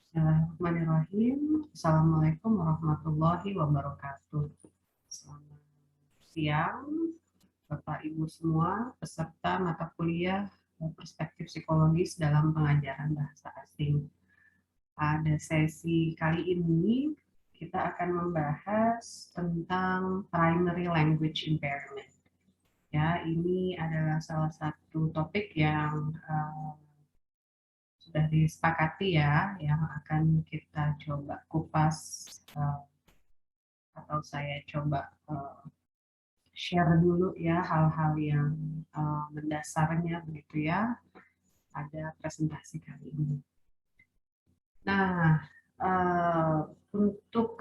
Bismillahirrahmanirrahim. Assalamualaikum warahmatullahi wabarakatuh. Selamat siang, Bapak Ibu semua, peserta mata kuliah Perspektif Psikologis dalam Pengajaran Bahasa Asing. Pada sesi kali ini, kita akan membahas tentang primary language impairment. Ya, ini adalah salah satu topik yang sudah disepakati ya, yang akan kita coba kupas atau saya coba share dulu ya hal-hal yang mendasarnya begitu ya pada presentasi kali ini. Nah, untuk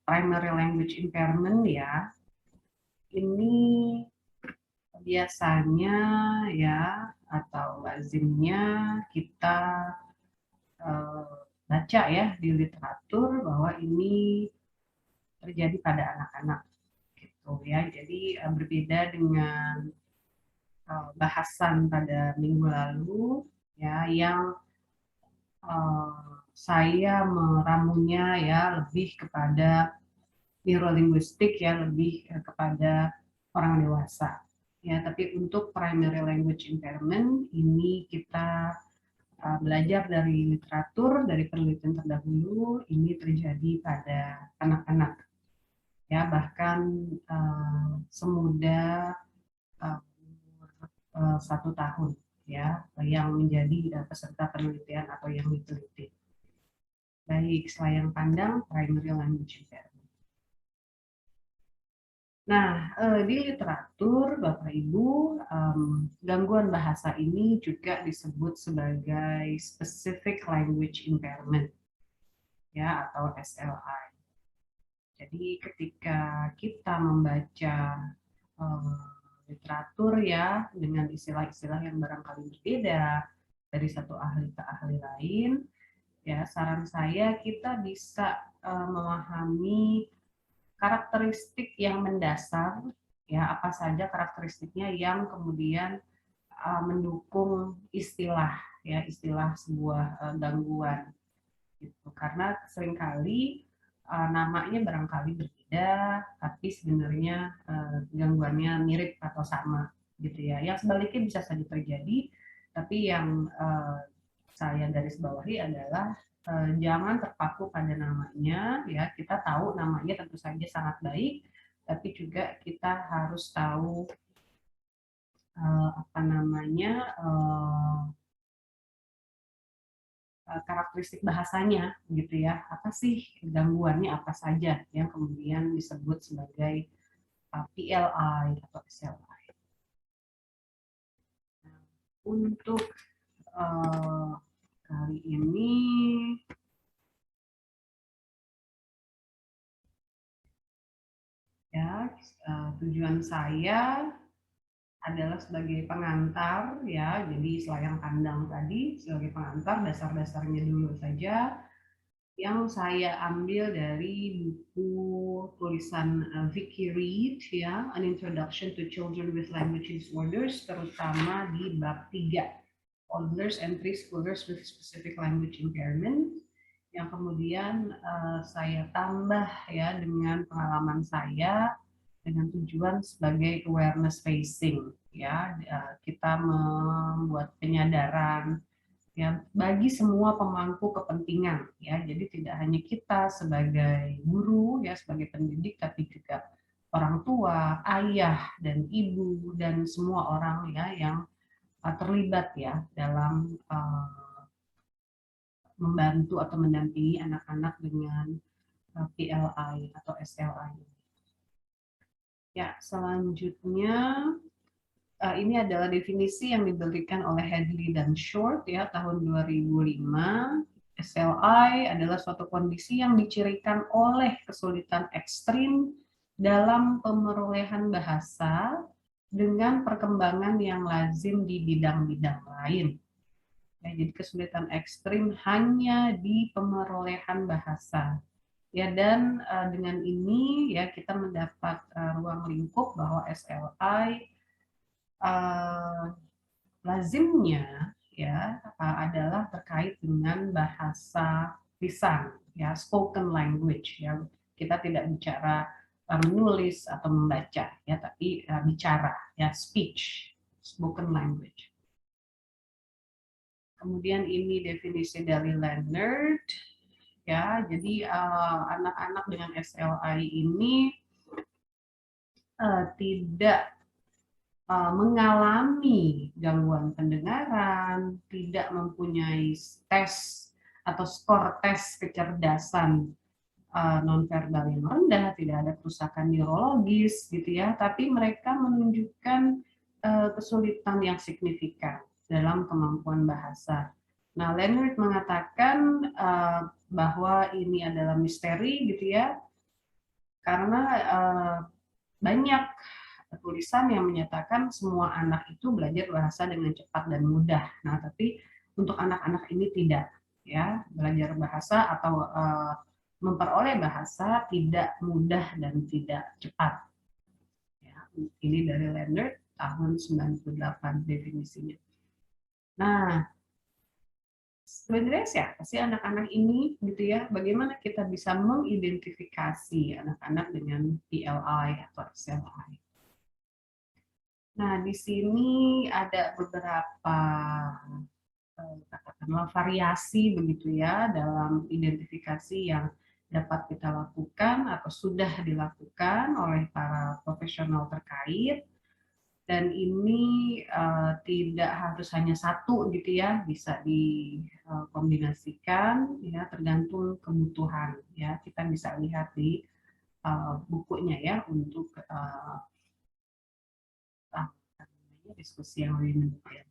primary language impairment ya, ini biasanya ya atau lazimnya kita baca ya di literatur bahwa ini terjadi pada anak-anak gitu ya. Jadi berbeda dengan bahasan pada minggu lalu ya yang saya meramunya ya lebih kepada neurolinguistik ya lebih kepada orang dewasa ya. Tapi untuk primary language impairment ini kita belajar dari literatur, dari penelitian terdahulu, ini terjadi pada anak-anak ya, bahkan semuda 1 tahun ya, yang menjadi peserta penelitian atau yang diteliti. Baik, selayang pandang primary language impairment. Nah, di literatur Bapak Ibu, gangguan bahasa ini juga disebut sebagai specific language impairment ya atau SLI. Jadi ketika kita membaca literatur ya dengan istilah-istilah yang barangkali berbeda dari satu ahli ke ahli lain, ya saran saya kita bisa memahami karakteristik yang mendasar ya, apa saja karakteristiknya yang kemudian mendukung istilah ya, istilah sebuah gangguan gitu. Karena seringkali namanya barangkali berbeda tapi sebenarnya gangguannya mirip atau sama gitu ya. Yang sebaliknya bisa saja terjadi, tapi yang saya garis bawahi adalah jangan terpaku pada namanya ya. Kita tahu namanya tentu saja sangat baik, tapi juga kita harus tahu apa namanya karakteristik bahasanya gitu ya. Apa sih gangguannya apa saja yang kemudian disebut sebagai PLI atau SLI. Nah, untuk kali ini ya tujuan saya adalah sebagai pengantar ya, jadi selayang pandang tadi sebagai pengantar, dasar-dasarnya dulu saja yang saya ambil dari buku tulisan Vicky Reed ya, An Introduction to Children with Language Disorders, terutama di bab 3 Toddlers and Preschoolers with Specific Language Impairment, yang kemudian saya tambah ya dengan pengalaman saya dengan tujuan sebagai awareness raising ya, kita membuat penyadaran ya bagi semua pemangku kepentingan ya. Jadi tidak hanya kita sebagai guru ya, sebagai pendidik, tapi juga orang tua, ayah dan ibu dan semua orang ya yang terlibat ya dalam membantu atau mendampingi anak-anak dengan PLI atau SLI. Ya, selanjutnya ini adalah definisi yang diberikan oleh Hadley dan Short ya tahun 2005. SLI adalah suatu kondisi yang dicirikan oleh kesulitan ekstrim dalam pemerolehan bahasa dengan perkembangan yang lazim di bidang-bidang lain. Ya, jadi kesulitan ekstrim hanya di pemerolehan bahasa. Ya, dan dengan ini ya kita mendapat ruang lingkup bahwa SLI lazimnya ya adalah terkait dengan bahasa lisan, ya spoken language, ya kita tidak bicara menulis atau membaca, ya tapi bicara, ya speech, spoken language. Kemudian ini definisi dari Leonard, ya jadi anak-anak dengan SLI ini tidak mengalami gangguan pendengaran, tidak mempunyai tes atau skor tes kecerdasan nonverbal yang rendah, tidak ada kerusakan neurologis gitu ya, tapi mereka menunjukkan kesulitan yang signifikan dalam kemampuan bahasa. Nah, Leonard mengatakan bahwa ini adalah misteri gitu ya, karena banyak tulisan yang menyatakan semua anak itu belajar bahasa dengan cepat dan mudah. Nah, tapi untuk anak-anak ini tidak, ya belajar bahasa atau memperoleh bahasa tidak mudah dan tidak cepat. Ya, ini dari Leonard tahun 98 definisinya. Nah, sebenarnya siapa sih anak-anak ini gitu ya? Bagaimana kita bisa mengidentifikasi anak-anak dengan PLI atau SLI? Nah, di sini ada beberapa katakanlah variasi begitu ya dalam identifikasi yang dapat kita lakukan atau sudah dilakukan oleh para profesional terkait, dan ini tidak harus hanya satu gitu ya, bisa dikombinasikan ya tergantung kebutuhan ya. Kita bisa lihat di bukunya ya untuk diskusi yang lebih mendetail.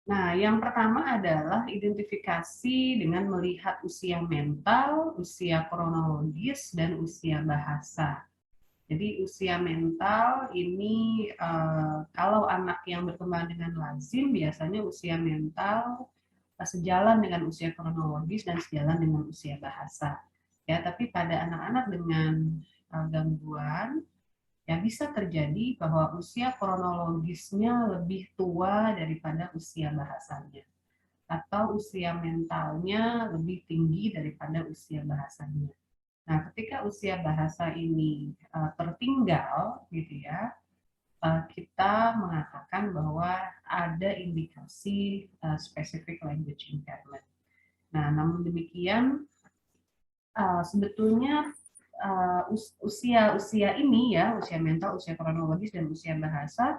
Nah, yang pertama adalah identifikasi dengan melihat usia mental, usia kronologis, dan usia bahasa. Jadi usia mental ini kalau anak yang berkembang dengan lazim biasanya usia mental sejalan dengan usia kronologis dan sejalan dengan usia bahasa. Ya, tapi pada anak-anak dengan gangguan ya bisa terjadi bahwa usia kronologisnya lebih tua daripada usia bahasanya, atau usia mentalnya lebih tinggi daripada usia bahasanya. Nah, ketika usia bahasa ini tertinggal, gitu ya, kita mengatakan bahwa ada indikasi specific language impairment. Nah, namun demikian, sebetulnya usia ini ya, usia mental, usia kronologis, dan usia bahasa,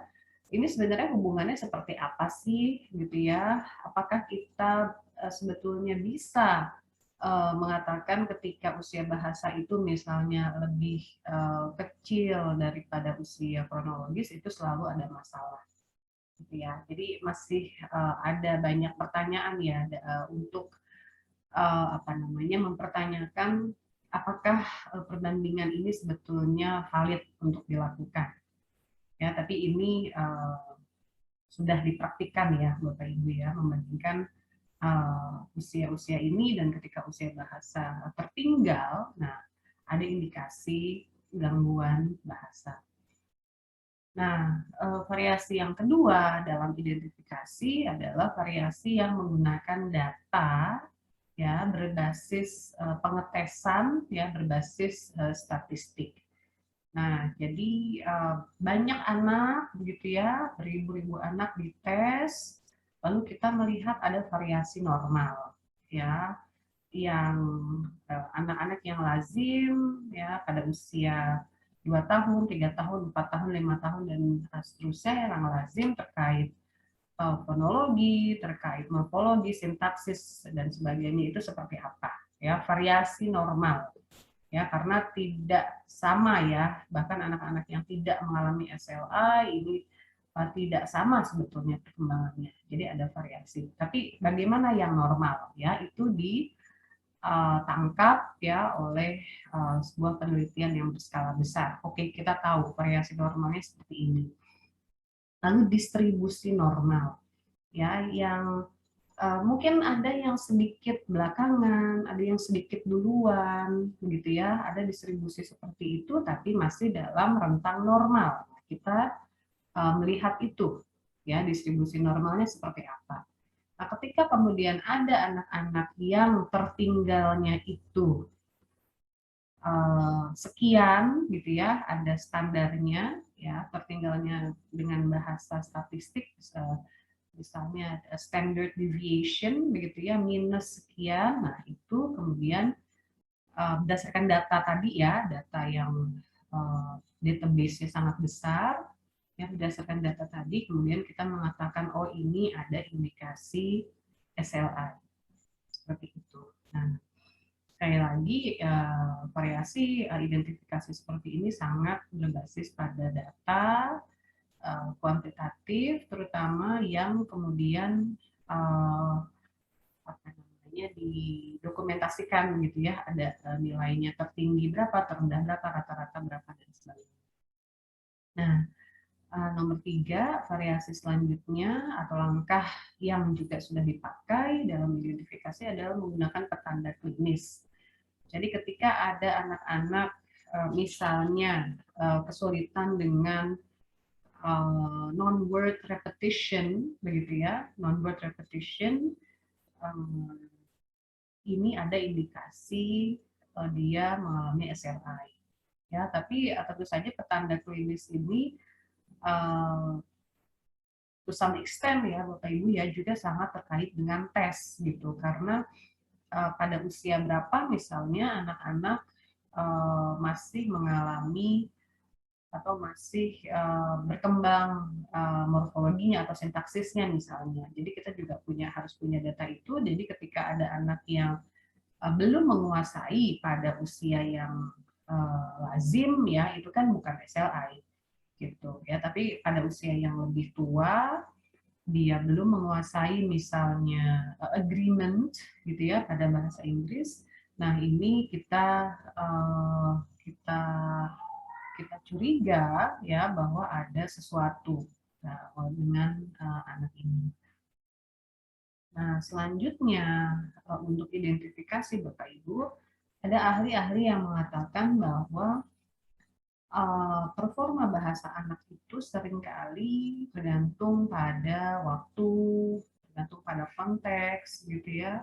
ini sebenarnya hubungannya seperti apa sih, gitu ya? Apakah kita sebetulnya bisa mengatakan ketika usia bahasa itu misalnya lebih kecil daripada usia kronologis itu selalu ada masalah, gitu ya. Jadi masih ada banyak pertanyaan ya untuk apa namanya mempertanyakan apakah perbandingan ini sebetulnya valid untuk dilakukan. Ya, tapi ini sudah dipraktikkan ya Bapak Ibu ya, membandingkan usia-usia ini dan ketika usia bahasa tertinggal, nah ada indikasi gangguan bahasa. Nah, variasi yang kedua dalam identifikasi adalah variasi yang menggunakan data ya berbasis pengetesan ya berbasis statistik. Nah, jadi banyak anak begitu ya, beribu-ribu anak dites, lalu kita melihat ada variasi normal ya, yang anak-anak yang lazim ya pada usia 2 tahun, 3 tahun, 4 tahun, 5 tahun dan seterusnya yang lazim terkait fonologi, terkait morfologi, sintaksis dan sebagainya itu seperti apa ya, variasi normal ya, karena tidak sama ya, bahkan anak-anak yang tidak mengalami SLA ini tidak sama sebetulnya perkembangannya, jadi ada variasi. Tapi bagaimana yang normal ya, itu ditangkap ya oleh sebuah penelitian yang berskala besar. Oke, kita tahu variasi normalnya seperti ini. Lalu distribusi normal ya, yang mungkin ada yang sedikit belakangan, ada yang sedikit duluan, gitu ya. Ada distribusi seperti itu, tapi masih dalam rentang normal. Kita melihat itu, ya distribusi normalnya seperti apa. Nah, ketika kemudian ada anak-anak yang tertinggalnya itu sekian gitu ya, ada standarnya ya, tertinggalnya dengan bahasa statistik misalnya standard deviation begitu ya, minus sekian. Nah, itu kemudian berdasarkan data tadi ya, data yang database-nya sangat besar, ya berdasarkan data tadi kemudian kita mengatakan oh ini ada indikasi SLI seperti itu. Nah, sekali lagi variasi identifikasi seperti ini sangat berbasis pada data kuantitatif, terutama yang kemudian apa namanya didokumentasikan gitu ya, ada nilainya tertinggi berapa, terendah berapa, rata-rata berapa dan sebagainya. Nah, nomor 3, variasi selanjutnya atau langkah yang juga sudah dipakai dalam identifikasi adalah menggunakan petanda klinis. Jadi ketika ada anak-anak misalnya kesulitan dengan non-word repetition, begitu ya, non-word repetition, ini ada indikasi dia mengalami SLI. Ya, tapi tentu saja petanda klinis ini to some extent ya Bapak Ibu ya juga sangat terkait dengan tes gitu, karena pada usia berapa misalnya anak-anak masih mengalami atau masih berkembang morfologinya atau sintaksisnya misalnya. Jadi kita juga harus punya data itu. Jadi ketika ada anak yang belum menguasai pada usia yang lazim ya, itu kan bukan SLI gitu ya. Tapi pada usia yang lebih tua dia belum menguasai misalnya agreement gitu ya pada bahasa Inggris. Nah, ini kita kita curiga ya bahwa ada sesuatu dengan anak ini. Nah, selanjutnya untuk identifikasi Bapak Ibu, ada ahli-ahli yang mengatakan bahwa performa bahasa anak itu seringkali tergantung pada waktu, tergantung pada konteks gitu ya,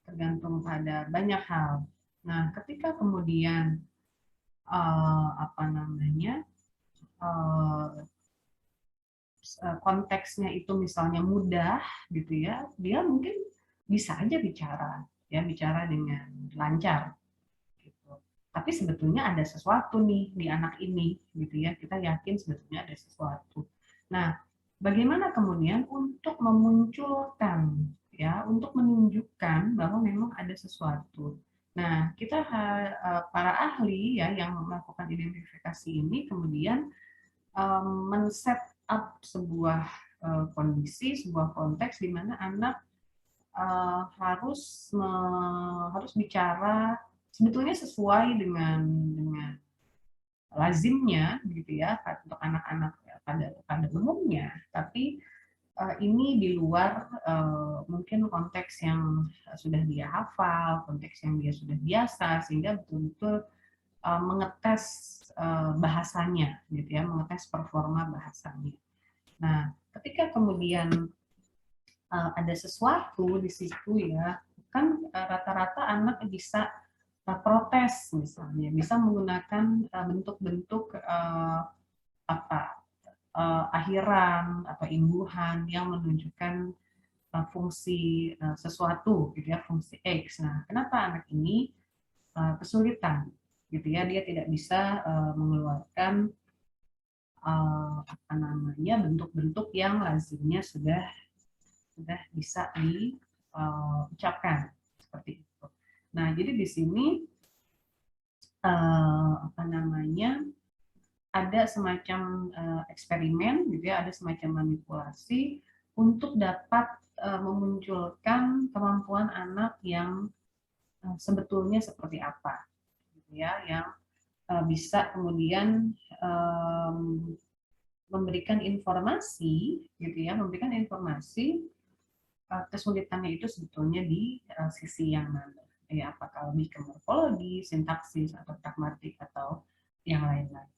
tergantung pada banyak hal. Nah, ketika kemudian apa namanya konteksnya itu misalnya mudah gitu ya, dia mungkin bisa aja bicara ya, bicara dengan lancar gitu. Tapi sebetulnya ada sesuatu nih di anak ini gitu ya, kita yakin sebetulnya ada sesuatu. Nah, bagaimana kemudian untuk memunculkan ya, untuk menunjukkan bahwa memang ada sesuatu. Nah, kita para ahli ya yang melakukan identifikasi ini kemudian men-set up sebuah kondisi, sebuah konteks di mana anak harus bicara sebetulnya sesuai dengan lazimnya gitu ya untuk anak-anak pada umumnya, tapi ini di luar mungkin konteks yang sudah dia hafal, konteks yang dia sudah biasa, sehingga betul-betul mengetes bahasanya gitu ya, mengetes performa bahasanya. Nah, ketika kemudian ada sesuatu di situ ya, kan rata-rata anak bisa protes misalnya, bisa menggunakan bentuk-bentuk apa akhiran atau imbuhan yang menunjukkan fungsi sesuatu gitu ya, fungsi X. Nah, kenapa anak ini kesulitan gitu ya, dia tidak bisa mengeluarkan apa namanya bentuk-bentuk yang lazimnya sudah bisa diucapkan seperti itu. Nah, jadi di sini apa namanya ada semacam eksperimen gitu ya, ada semacam manipulasi untuk dapat memunculkan kemampuan anak yang sebetulnya seperti apa gitu ya, yang bisa kemudian memberikan informasi gitu ya, memberikan informasi kesulitannya itu sebetulnya di sisi yang mana, ya apakah lebih ke morfologi, sintaksis atau pragmatik atau yang lain-lain.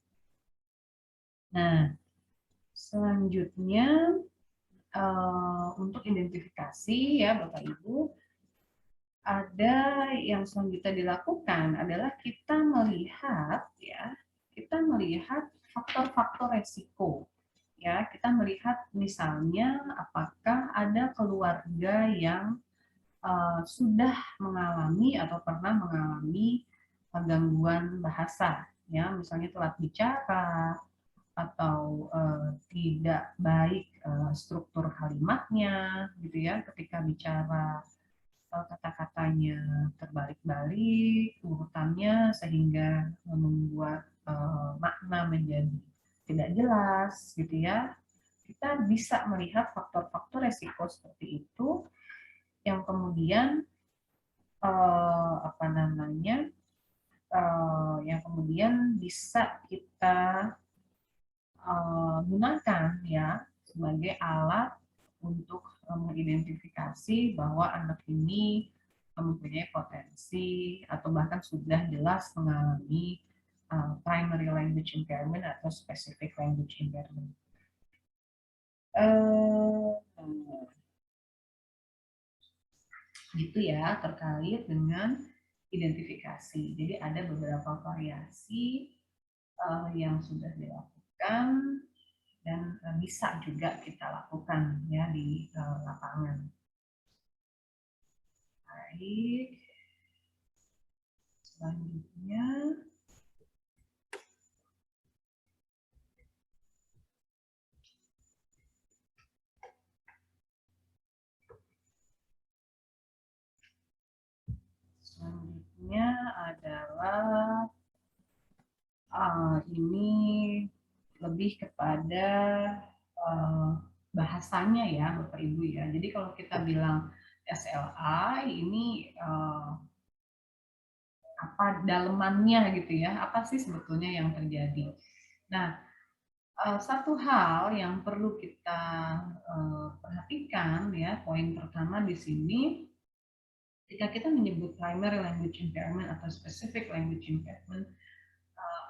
Nah, selanjutnya untuk identifikasi ya Bapak Ibu, ada yang selanjutnya dilakukan adalah kita melihat ya, kita melihat faktor-faktor resiko. Ya, kita melihat misalnya apakah ada keluarga yang sudah mengalami atau pernah mengalami gangguan bahasa, ya, misalnya telat bicara atau tidak baik struktur kalimatnya, gitu ya, ketika bicara kata-katanya terbalik-balik urutannya sehingga membuat makna menjadi tidak jelas, gitu ya. Kita bisa melihat faktor-faktor resiko seperti itu yang kemudian apa namanya yang kemudian bisa kita gunakan ya sebagai alat untuk mengidentifikasi bahwa anak ini mempunyai potensi atau bahkan sudah jelas mengalami primary language impairment atau specific language impairment. Gitu ya terkait dengan identifikasi. Jadi ada beberapa variasi yang sudah dilakukan dan bisa juga kita lakukan ya di lapangan. Baik, selanjutnya adalah ini lebih kepada bahasanya ya Bapak Ibu ya. Jadi kalau kita bilang SLA ini apa dalemannya gitu ya, apa sih sebetulnya yang terjadi. Nah, satu hal yang perlu kita perhatikan ya, poin pertama di sini, ketika kita menyebut primary language impairment atau specific language impairment,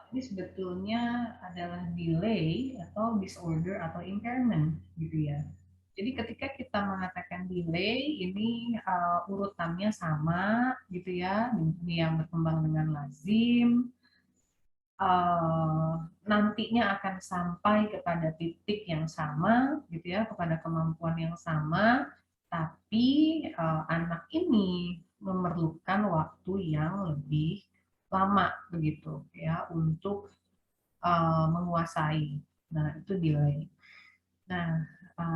ini sebetulnya adalah delay atau disorder atau impairment gitu ya. Jadi ketika kita mengatakan delay, ini urutannya sama gitu ya, ini yang berkembang dengan lazim, nantinya akan sampai kepada titik yang sama gitu ya, kepada kemampuan yang sama, tapi anak ini memerlukan waktu yang lebih lama begitu ya untuk menguasai. Nah, itu delay. Nah,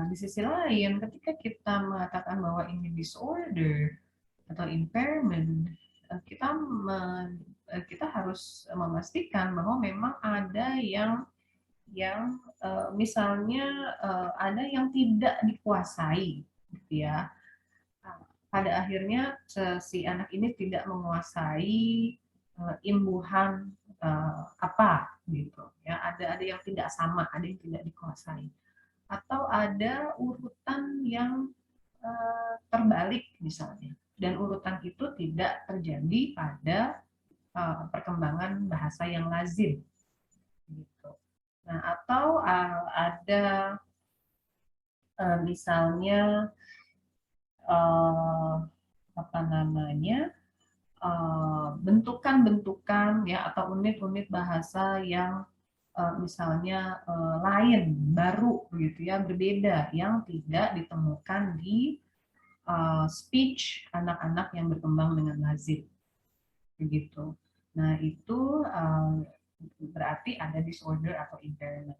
di sisi lain ketika kita mengatakan bahwa ini disorder atau impairment, kita kita harus memastikan bahwa memang ada yang misalnya ada yang tidak dikuasai, gitu ya. Pada akhirnya si anak ini tidak menguasai imbuhan apa gitu ya. Ada yang tidak sama, ada yang tidak dikuasai. Atau ada urutan yang terbalik misalnya. Dan urutan itu tidak terjadi pada perkembangan bahasa yang lazim gitu. Nah, atau ada misalnya apa namanya bentukan-bentukan ya atau unit-unit bahasa yang misalnya lain, baru begitu ya, berbeda yang tidak ditemukan di speech anak-anak yang berkembang dengan lazim begitu. Nah, itu berarti ada disorder atau impairment.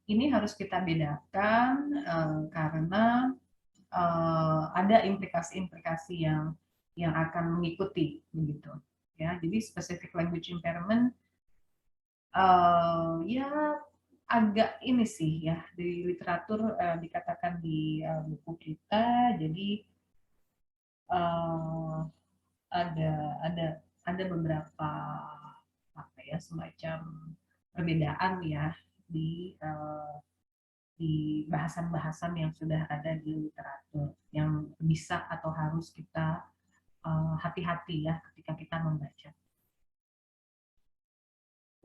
Ini harus kita bedakan karena ada implikasi-implikasi yang akan mengikuti begitu. Ya, jadi specific language impairment ya agak ini sih ya di literatur dikatakan di buku kita. Jadi ada ada ada beberapa apa ya semacam perbedaan ya di di bahasan-bahasan yang sudah ada di literatur yang bisa atau harus kita hati-hati ya ketika kita membaca.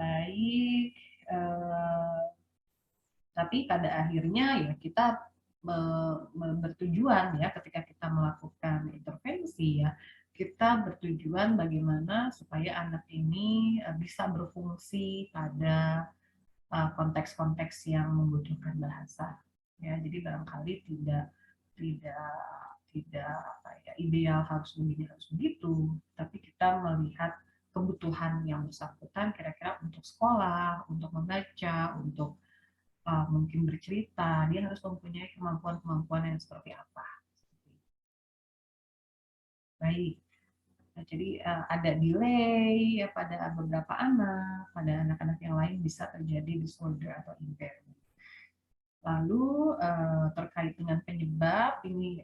Baik, tapi pada akhirnya ya kita bertujuan ya ketika kita melakukan intervensi ya, kita bertujuan bagaimana supaya anak ini bisa berfungsi pada konteks-konteks yang membutuhkan bahasa. Ya, jadi barangkali tidak tidak apa ya, ideal harus begini harus begitu, tapi kita melihat kebutuhan yang bersangkutan kira-kira untuk sekolah, untuk membaca, untuk mungkin bercerita, dia harus mempunyai kemampuan-kemampuan yang seperti apa. Baik. Nah, jadi ada delay ya pada beberapa anak, pada anak-anak yang lain bisa terjadi disorder atau impairment. Lalu terkait dengan penyebab ini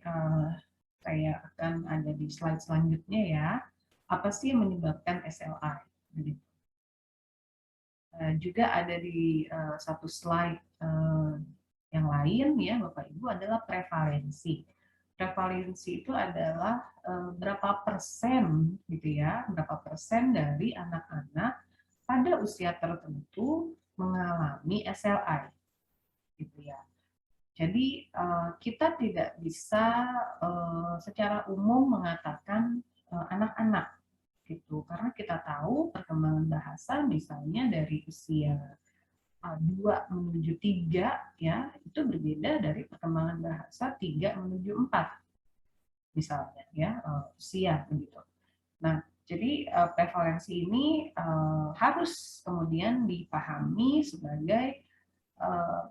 saya akan ada di slide selanjutnya ya. Apa sih yang menyebabkan SLI? Juga ada di satu slide yang lain ya Bapak Ibu adalah prevalensi. Prevalensi itu adalah berapa persen gitu ya, berapa persen dari anak-anak pada usia tertentu mengalami SLI gitu ya. Jadi kita tidak bisa secara umum mengatakan anak-anak gitu, karena kita tahu perkembangan bahasa misalnya dari usia 2 menuju 3 ya, itu berbeda dari perkembangan bahasa 3 menuju 4 misalnya ya, usia begitu. Nah, jadi prevalensi ini harus kemudian dipahami sebagai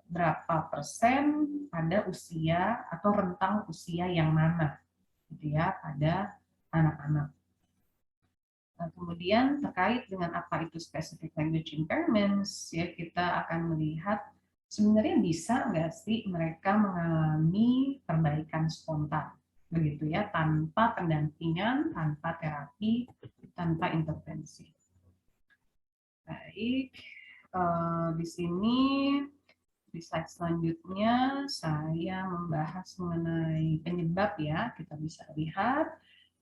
berapa persen pada usia atau rentang usia yang mana gitu ya pada anak-anak. Nah, kemudian terkait dengan apa itu specific language impairments, ya kita akan melihat sebenarnya bisa nggak sih mereka mengalami perbaikan spontan, begitu ya, tanpa pendampingan, tanpa terapi, tanpa intervensi. Baik, di sini di slide selanjutnya saya membahas mengenai penyebab ya, kita bisa lihat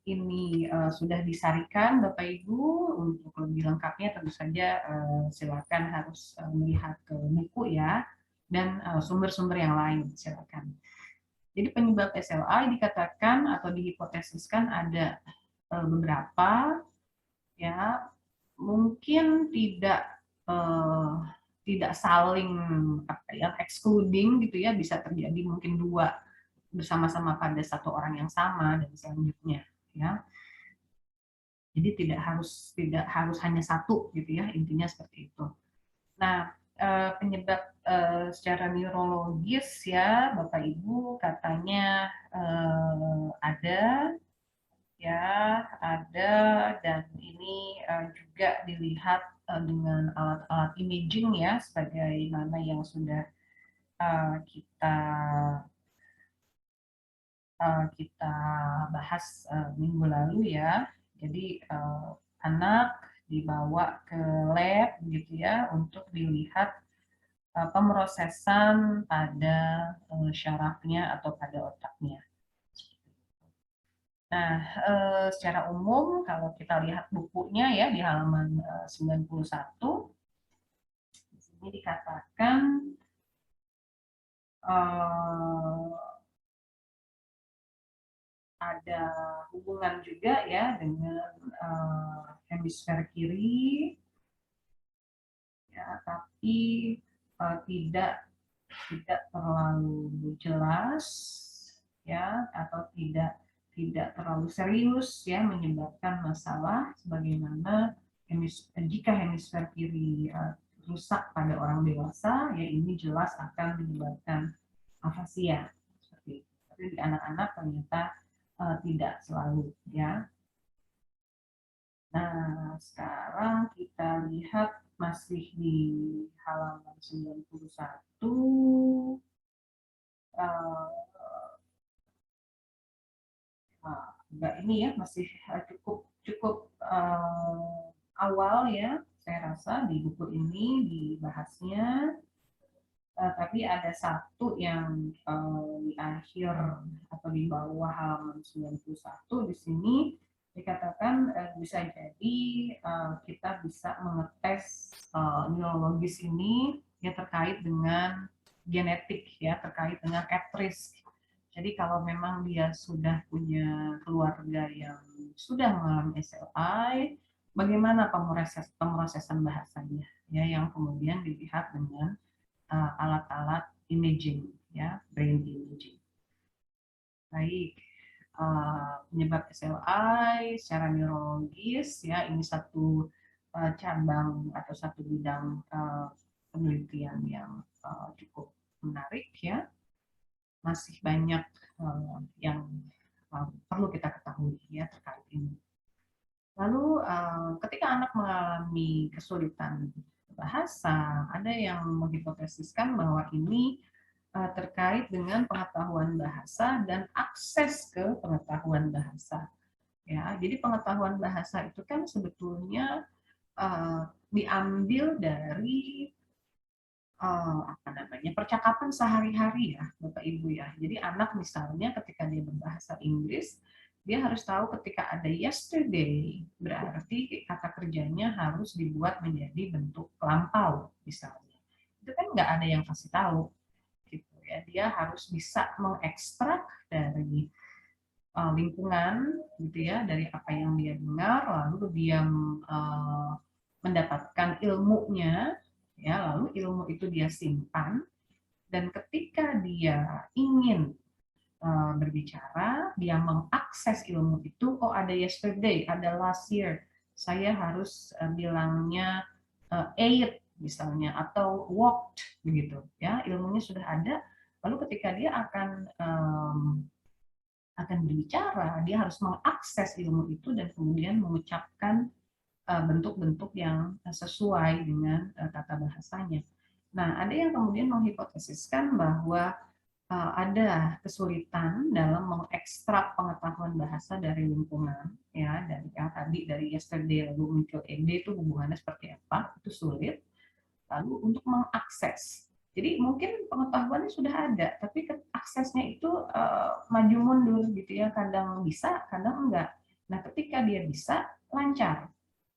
ini sudah disarikan Bapak Ibu. Untuk lebih lengkapnya tentu saja silakan harus melihat ke buku ya dan sumber-sumber yang lain silakan. Jadi penyebab SLI dikatakan atau dihipotesiskan ada beberapa ya, mungkin tidak saling apa ya excluding gitu ya, bisa terjadi mungkin dua bersama-sama pada satu orang yang sama dan selanjutnya ya. Jadi tidak harus hanya satu gitu ya, intinya seperti itu. Nah, penyebab secara neurologis ya Bapak Ibu katanya ada ya, ada, dan ini juga dilihat dengan alat-alat imaging ya sebagaimana yang sudah kita kita bahas minggu lalu ya. Jadi anak dibawa ke lab gitu ya untuk dilihat pemrosesan pada syarafnya atau pada otaknya. Nah, secara umum kalau kita lihat bukunya ya di halaman 91, di sini dikatakan ada hubungan juga ya dengan hemisfer kiri, ya, tapi tidak terlalu jelas ya, atau tidak terlalu serius ya menyebabkan masalah sebagaimana jika hemisfer kiri rusak pada orang dewasa ya ini jelas akan menyebabkan afasia seperti itu. Tapi di anak-anak ternyata tidak selalu ya. Nah, sekarang kita lihat masih di halaman 91 enggak ini ya masih cukup cukup awal ya saya rasa di buku ini dibahasnya, tapi ada satu yang di akhir atau di bawah halaman 91 di sini dikatakan bisa jadi kita bisa mengetes neurologis ini ya terkait dengan genetik ya terkait dengan at risk. Jadi kalau memang dia sudah punya keluarga yang sudah mengalami SLI, bagaimana pemrosesan bahasanya ya yang kemudian dilihat dengan alat-alat imaging ya, brain imaging. Baik, penyebab SLI secara neurologis ya ini satu cabang atau satu bidang penelitian yang cukup menarik ya. Masih banyak yang perlu kita ketahui ya terkait ini. Lalu ketika anak mengalami kesulitan bahasa, ada yang menghipotesiskan bahwa ini terkait dengan pengetahuan bahasa dan akses ke pengetahuan bahasa. Ya, jadi pengetahuan bahasa itu kan sebetulnya diambil dari apa namanya percakapan sehari-hari ya Bapak Ibu ya. Jadi anak misalnya ketika dia berbahasa Inggris, dia harus tahu ketika ada yesterday berarti kata kerjanya harus dibuat menjadi bentuk lampau misalnya. Itu kan nggak ada yang kasih tahu gitu ya. Dia harus bisa mengekstrak dari lingkungan gitu ya, dari apa yang dia dengar, lalu dia mendapatkan ilmunya ya, lalu ilmu itu dia simpan, dan ketika dia ingin berbicara, dia mengakses ilmu itu. Oh, ada yesterday, ada last year, saya harus bilangnya ate misalnya atau walked begitu ya, ilmunya sudah ada. Lalu ketika dia akan berbicara, dia harus mengakses ilmu itu dan kemudian mengucapkan bentuk-bentuk yang sesuai dengan tata bahasanya. Nah, ada yang kemudian menghipotesiskan bahwa ada kesulitan dalam mengekstrak pengetahuan bahasa dari lingkungan, ya, dari yang tadi dari yesterday lalu muncul ed itu hubungannya seperti apa, itu sulit. Lalu untuk mengakses, jadi mungkin pengetahuannya sudah ada, tapi aksesnya itu maju mundur gitu ya, kadang bisa, kadang enggak. Nah, ketika dia bisa, lancar.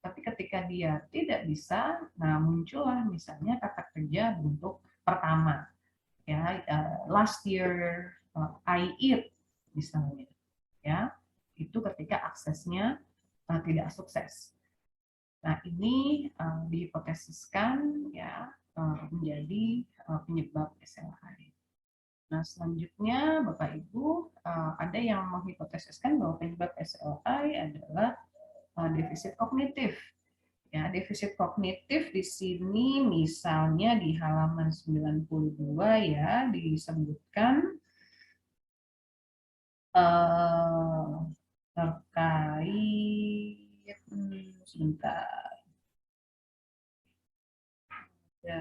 Tapi ketika dia tidak bisa, nah muncullah misalnya kata kerja bentuk pertama, ya last year I eat misalnya, ya itu ketika aksesnya tidak sukses. Nah, ini dihipotesiskan ya menjadi penyebab SLI. Nah, selanjutnya Bapak Ibu ada yang menghipotesiskan bahwa penyebab SLI adalah defisit kognitif. Ya, defisit kognitif di sini misalnya di halaman 92 ya disebutkan terkait sebentar ya,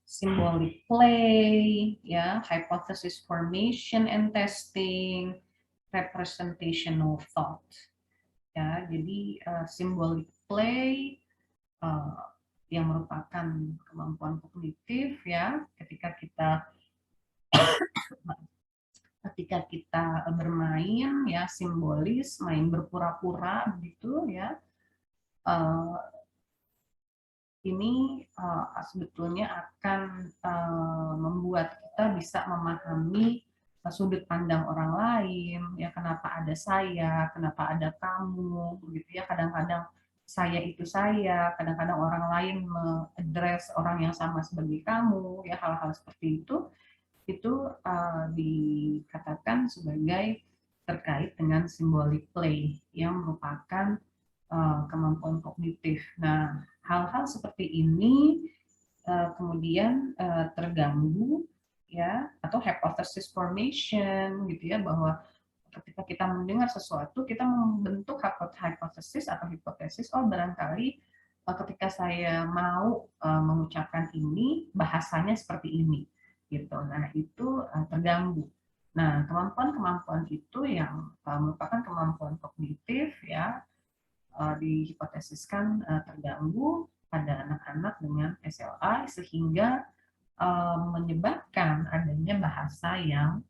symbolic play, ya, hypothesis formation and testing, representational thought. Ya, jadi symbolic play yang merupakan kemampuan kognitif ya, ketika kita bermain ya simbolis, main berpura-pura begitu ya. Ini sebetulnya akan membuat kita bisa memahami sudut pandang orang lain, ya kenapa ada saya, kenapa ada kamu, begitu ya. Kadang-kadang saya itu saya, kadang-kadang orang lain mengadres orang yang sama sebagai kamu, ya hal-hal seperti itu dikatakan sebagai terkait dengan symbolic play yang merupakan kemampuan kognitif. Nah, hal-hal seperti ini kemudian terganggu ya, atau hypothesis formation gitu ya, bahwa ketika kita mendengar sesuatu kita membentuk hipotesis atau hipotesis, oh barangkali ketika saya mau mengucapkan ini bahasanya seperti ini gitu. Nah, itu terganggu. Nah, kemampuan-kemampuan itu yang merupakan kemampuan kognitif ya dihipotesiskan terganggu pada anak-anak dengan SLA sehingga menyebabkan adanya bahasa yang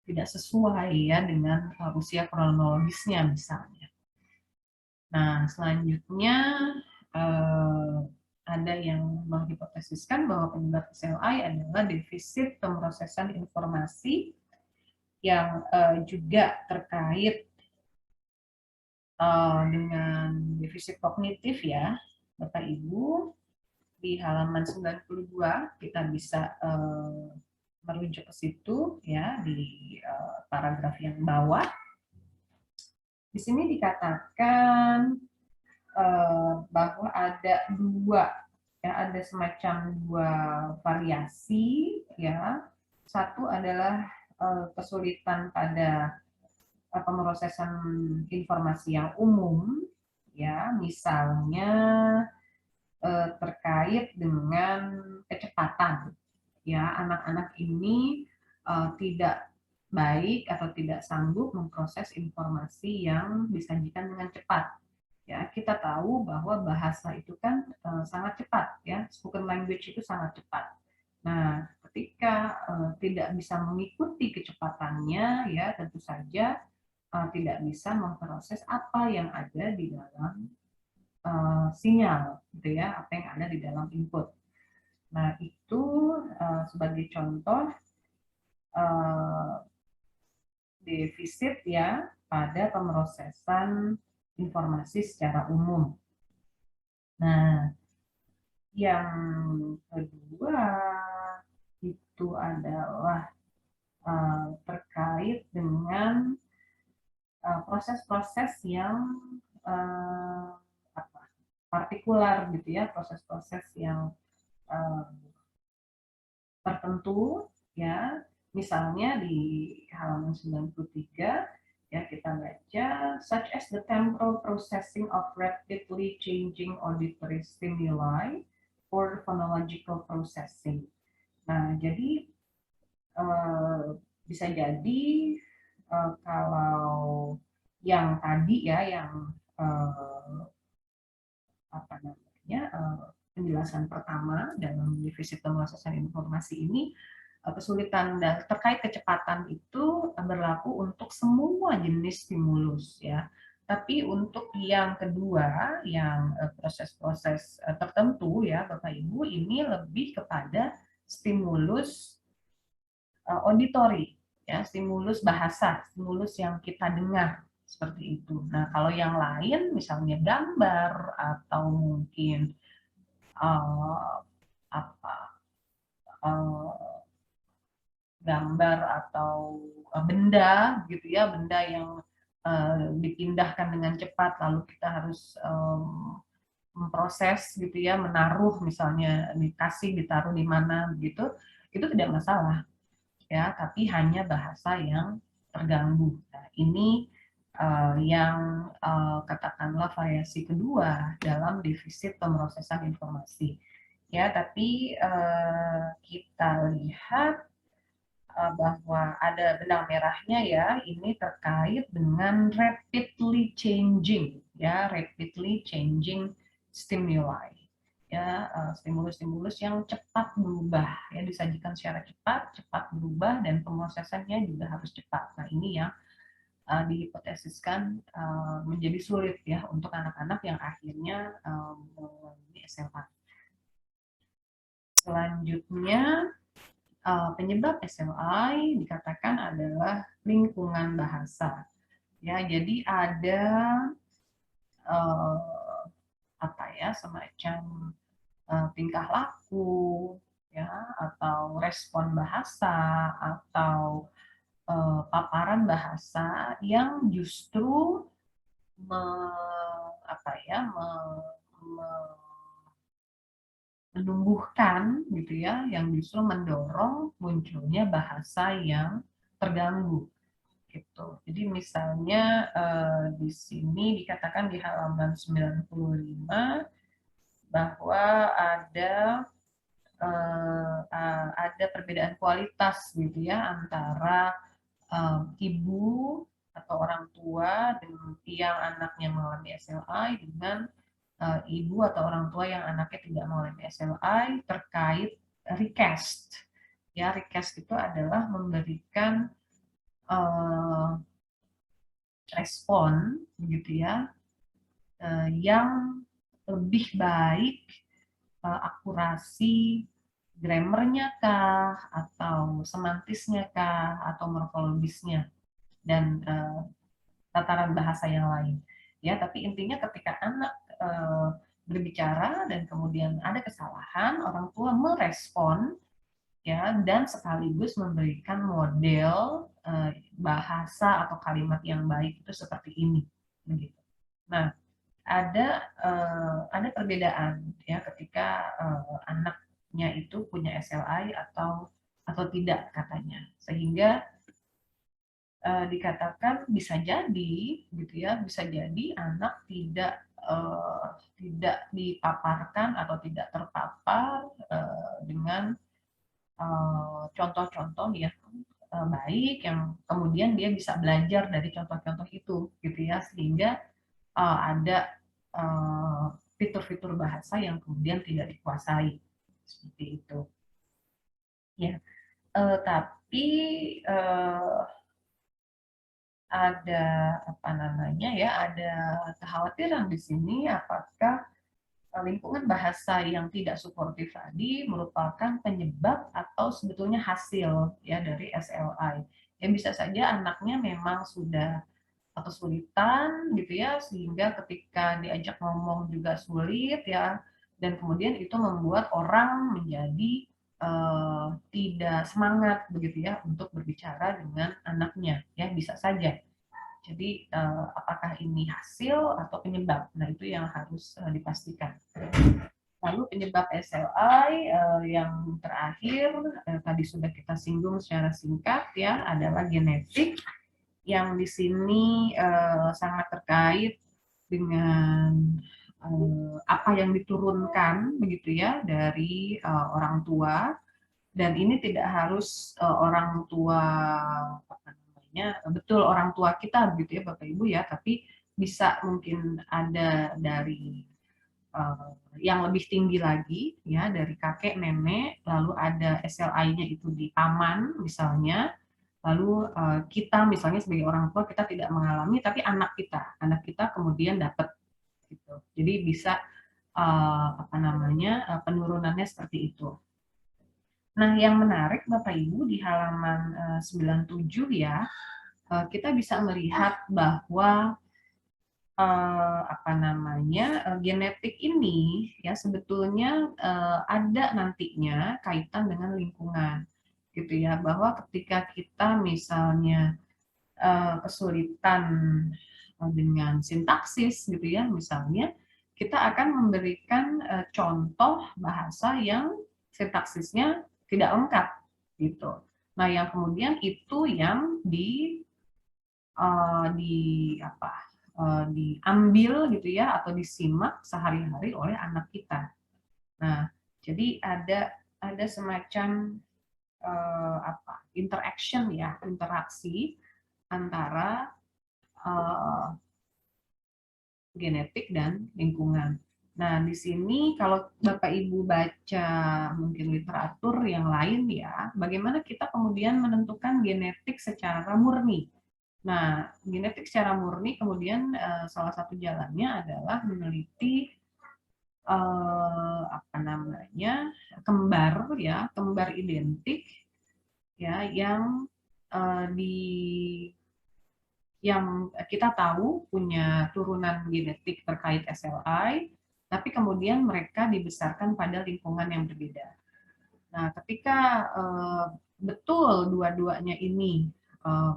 tidak sesuai ya dengan usia kronologisnya misalnya. Nah, selanjutnya ada yang menghipotesiskan bahwa penyebab SLI adalah defisit pemrosesan informasi yang juga terkait dengan defisit kognitif ya, Bapak Ibu. Di halaman 92 kita bisa merujuk ke situ ya di paragraf yang bawah. Di sini dikatakan bahwa ada ada semacam dua variasi ya. Satu adalah kesulitan pada pemrosesan informasi yang umum ya, misalnya terkait dengan kecepatan ya, anak-anak ini tidak baik atau tidak sanggup memproses informasi yang disajikan dengan cepat ya. Kita tahu bahwa bahasa itu kan sangat cepat ya, spoken language itu sangat cepat. Nah, ketika tidak bisa mengikuti kecepatannya ya, tentu saja tidak bisa memproses apa yang ada di dalam sinyal gitu ya, apa yang ada di dalam input. Nah, itu sebagai contoh defisit ya pada pemrosesan informasi secara umum. Nah, yang kedua itu adalah terkait dengan proses-proses yang partikular gitu ya, proses-proses yang tertentu ya. Misalnya di halaman 93 ya kita baca such as the temporal processing of rapidly changing auditory stimuli or phonological processing. Nah, jadi bisa jadi kalau yang tadi ya yang apa namanya penjelasan pertama dalam defisit pemrosesan informasi ini, kesulitan terkait kecepatan itu berlaku untuk semua jenis stimulus ya. Tapi untuk yang kedua, yang proses-proses tertentu ya Bapak Ibu, ini lebih kepada stimulus auditory ya, stimulus bahasa, stimulus yang kita dengar seperti itu. Nah, kalau yang lain misalnya gambar atau mungkin apa gambar atau benda gitu ya, benda yang dipindahkan dengan cepat lalu kita harus memproses gitu ya, menaruh misalnya dikasih ditaruh di mana begitu, itu tidak masalah ya, tapi hanya bahasa yang terganggu. Nah, ini yang katakanlah variasi kedua dalam defisit pemrosesan informasi. Ya, tapi kita lihat bahwa ada benang merahnya ya, ini terkait dengan rapidly changing ya, rapidly changing stimuli ya, stimulus-stimulus yang cepat berubah ya, disajikan secara cepat, cepat berubah dan pemrosesannya juga harus cepat. Nah, ini yang dihipotesiskan menjadi sulit ya untuk anak-anak yang akhirnya mengalami SLA. Selanjutnya penyebab SLI dikatakan adalah lingkungan bahasa. Ya, jadi ada apa ya, semacam tingkah laku ya, atau respon bahasa atau paparan bahasa yang justru me, apa ya, menumbuhkan gitu ya, yang justru mendorong munculnya bahasa yang terganggu gitu. Jadi misalnya di sini dikatakan di halaman 95 bahwa ada perbedaan kualitas gitu ya antara ibu atau orang tua dengan yang anaknya mengalami SLI dengan ibu atau orang tua yang anaknya tidak mengalami SLI terkait recast. Ya, recast itu adalah memberikan respon gitu ya, yang lebih baik akurasi grammarnya kah, atau semantisnya kah, atau morfologisnya, dan tataran bahasa yang lain. Ya, tapi intinya ketika anak berbicara dan kemudian ada kesalahan, orang tua merespon, ya, dan sekaligus memberikan model bahasa atau kalimat yang baik itu seperti ini, begitu. Nah, ada perbedaan ya ketika anaknya itu punya SLI atau tidak katanya, sehingga dikatakan bisa jadi gitu ya, bisa jadi anak tidak dipaparkan atau tidak terpapar dengan contoh-contoh yang baik, yang kemudian dia bisa belajar dari contoh-contoh itu gitu ya, sehingga ada fitur-fitur bahasa yang kemudian tidak dikuasai seperti itu ya. Tapi ada apa namanya ya, ada kekhawatiran di sini, apakah lingkungan bahasa yang tidak suportif tadi merupakan penyebab atau sebetulnya hasil ya dari SLI. Ya bisa saja anaknya memang sudah kesulitan gitu ya, sehingga ketika diajak ngomong juga sulit ya, dan kemudian itu membuat orang menjadi tidak semangat begitu ya untuk berbicara dengan anaknya, ya bisa saja. Jadi apakah ini hasil atau penyebab? Nah, itu yang harus dipastikan. Lalu penyebab SLI yang terakhir tadi sudah kita singgung secara singkat ya, adalah genetik, yang di sini sangat terkait dengan apa yang diturunkan begitu ya dari orang tua, dan ini tidak harus orang tua apa namanya betul orang tua kita begitu ya Bapak Ibu ya, tapi bisa mungkin ada dari yang lebih tinggi lagi ya, dari kakek nenek, lalu ada SLI-nya itu di paman misalnya, lalu kita misalnya sebagai orang tua kita tidak mengalami, tapi anak kita kemudian dapat gitu. Jadi bisa apa namanya penurunannya seperti itu. Nah, yang menarik Bapak Ibu di halaman 97 ya, kita bisa melihat bahwa apa namanya genetik ini ya sebetulnya ada nantinya kaitan dengan lingkungan gitu ya, bahwa ketika kita misalnya kesulitan dengan sintaksis gitu ya, misalnya kita akan memberikan contoh bahasa yang sintaksisnya tidak lengkap gitu. Nah, yang kemudian itu yang di apa diambil gitu ya, atau disimak sehari-hari oleh anak kita. Nah, jadi ada semacam interaction ya, interaksi antara genetik dan lingkungan. Nah, di sini kalau Bapak Ibu baca mungkin literatur yang lain ya, bagaimana kita kemudian menentukan genetik secara murni. Nah, genetik secara murni kemudian salah satu jalannya adalah meneliti apa namanya kembar ya, kembar identik ya, yang kita tahu punya turunan genetik terkait SLI, tapi kemudian mereka dibesarkan pada lingkungan yang berbeda. Nah, ketika betul dua-duanya ini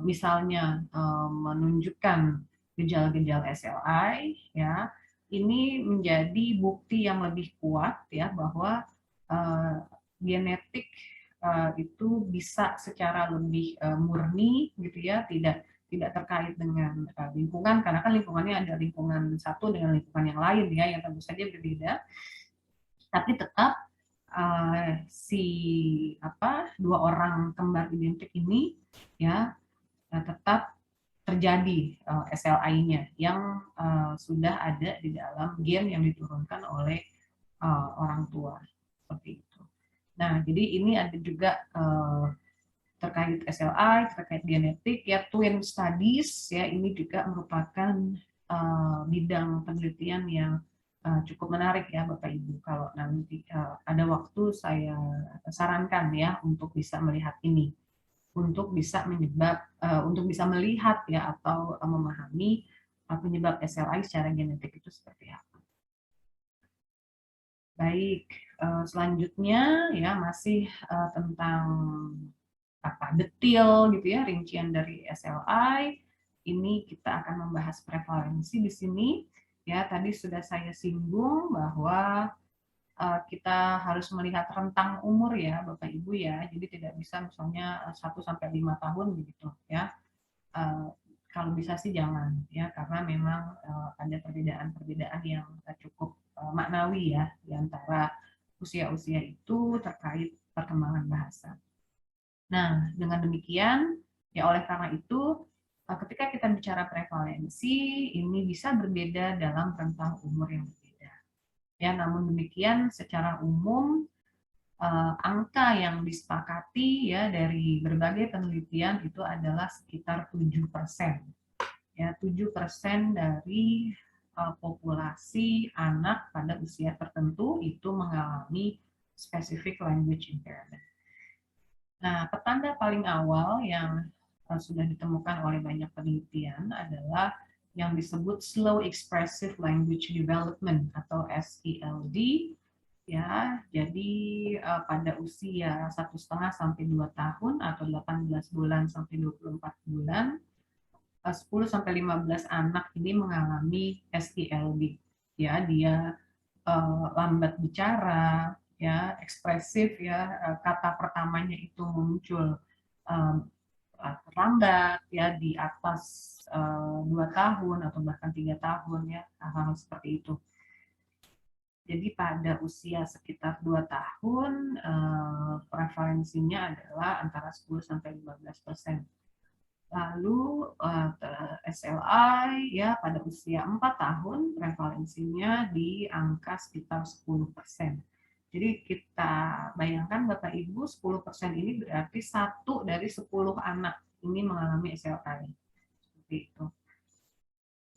misalnya menunjukkan gejala-gejala SLI, ya, ini menjadi bukti yang lebih kuat ya bahwa genetik itu bisa secara lebih murni gitu ya, tidak terkait dengan lingkungan, karena kan lingkungannya ada lingkungan satu dengan lingkungan yang lain ya, yang tentu saja berbeda, tapi tetap si dua orang kembar identik ini ya tetap terjadi SLI-nya yang sudah ada di dalam gen yang diturunkan oleh orang tua seperti itu. Nah, jadi ini ada juga terkait SLI, terkait genetik ya, twin studies ya, ini juga merupakan bidang penelitian yang cukup menarik ya Bapak Ibu. Kalau nanti ada waktu saya sarankan ya untuk bisa melihat ini, untuk bisa untuk bisa melihat ya atau memahami penyebab SLI secara genetik itu seperti apa. Baik, selanjutnya ya masih tentang apa detail gitu ya, rincian dari SLI. Ini kita akan membahas prevalensi di sini. Ya, tadi sudah saya singgung bahwa kita harus melihat rentang umur ya Bapak Ibu ya. Jadi tidak bisa misalnya 1 sampai 5 tahun begitu ya. Eh, Kalau bisa sih jangan ya, karena memang ada perbedaan-perbedaan yang cukup maknawi ya di antara usia-usia itu terkait perkembangan bahasa. Nah, dengan demikian, ya oleh karena itu, ketika kita bicara prevalensi, ini bisa berbeda dalam rentang umur yang berbeda. Ya, namun demikian, secara umum, angka yang disepakati ya dari berbagai penelitian itu adalah sekitar 7%. Ya, 7% dari populasi anak pada usia tertentu itu mengalami specific language impairment. Nah, petanda paling awal yang sudah ditemukan oleh banyak penelitian adalah yang disebut slow expressive language development atau SELD ya. Jadi pada usia 1,5 sampai 2 tahun atau 18 bulan sampai 24 bulan 10 sampai 15 anak ini mengalami SELD ya. Dia lambat bicara, ya ekspresif ya, kata pertamanya itu muncul terlambat ya di atas 2 tahun atau bahkan 3 tahun ya, hal-hal seperti itu. Jadi pada usia sekitar 2 tahun prevalensinya adalah antara 10 sampai 15%. Lalu SLI ya pada usia 4 tahun prevalensinya di angka sekitar 10%. Jadi kita bayangkan Bapak Ibu 10% ini berarti 1 dari 10 anak ini mengalami SLI. Seperti itu.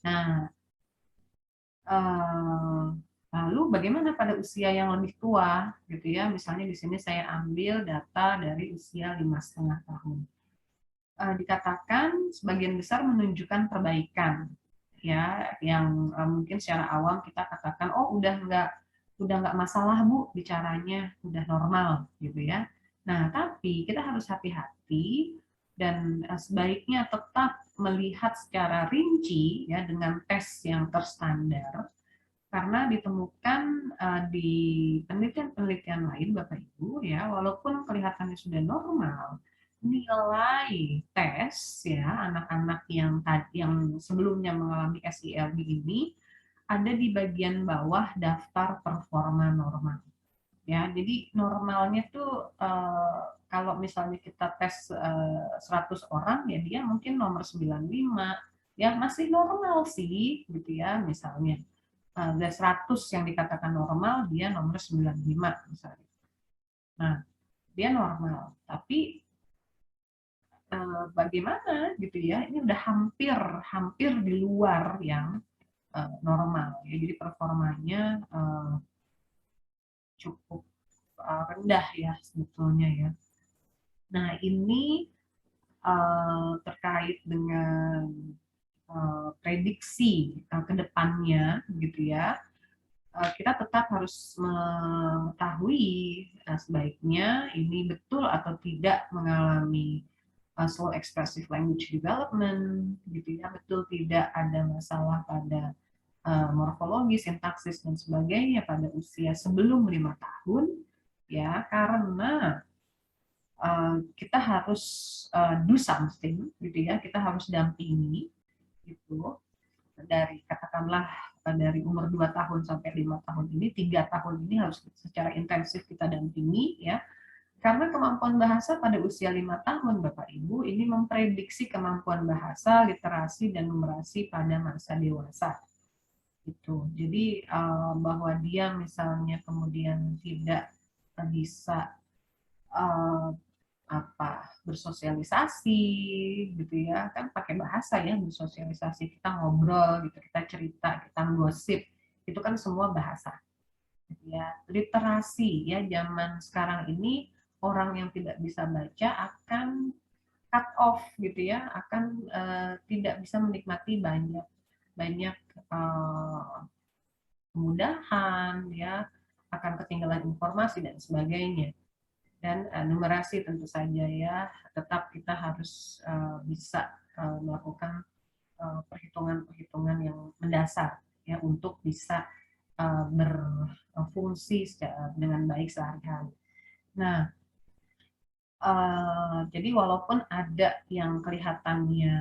Nah, lalu bagaimana pada usia yang lebih tua gitu ya? Misalnya di sini saya ambil data dari usia 5,5 tahun. Dikatakan sebagian besar menunjukkan perbaikan ya, yang mungkin secara awam kita katakan oh udah nggak masalah Bu bicaranya, udah normal gitu ya. Nah tapi kita harus hati-hati dan sebaiknya tetap melihat secara rinci ya dengan tes yang terstandar, karena ditemukan di penelitian-penelitian lain Bapak Ibu ya, walaupun kelihatannya sudah normal, nilai tes ya anak-anak yang sebelumnya mengalami SELD ini ada di bagian bawah daftar performa normal. Ya, jadi normalnya tuh kalau misalnya kita tes 100 orang ya dia mungkin nomor 95, ya masih normal sih gitu ya misalnya. Dari 100 yang dikatakan normal dia nomor 95 misalnya. Nah, dia normal, tapi bagaimana gitu ya? Ini udah hampir hampir di luar yang normal ya. Jadi performanya cukup rendah ya sebetulnya ya. Nah, ini terkait dengan prediksi ke depannya gitu ya. Kita tetap harus mengetahui sebaiknya ini betul atau tidak mengalami slow expressive language development gitu ya, betul tidak ada masalah pada morfologi, sintaksis dan sebagainya pada usia sebelum 5 tahun ya, karena kita harus do something gitu ya, kita harus dampingi gitu dari katakanlah dari umur 2 tahun sampai 5 tahun ini, 3 tahun ini harus secara intensif kita dampingi ya. Karena kemampuan bahasa pada usia 5 tahun Bapak Ibu ini memprediksi kemampuan bahasa, literasi dan numerasi pada masa dewasa. Itu. Jadi bahwa dia misalnya kemudian tidak bisa bersosialisasi gitu ya, kan pakai bahasa ya bersosialisasi, kita ngobrol gitu, kita cerita, kita gosip, itu kan semua bahasa. Ya, literasi ya zaman sekarang ini orang yang tidak bisa baca akan cut off gitu ya, akan tidak bisa menikmati banyak banyak kemudahan ya, akan ketinggalan informasi dan sebagainya. Dan numerasi tentu saja ya, tetap kita harus bisa melakukan perhitungan-perhitungan yang mendasar ya untuk bisa berfungsi dengan baik sehari-hari. Nah, jadi walaupun ada yang kelihatannya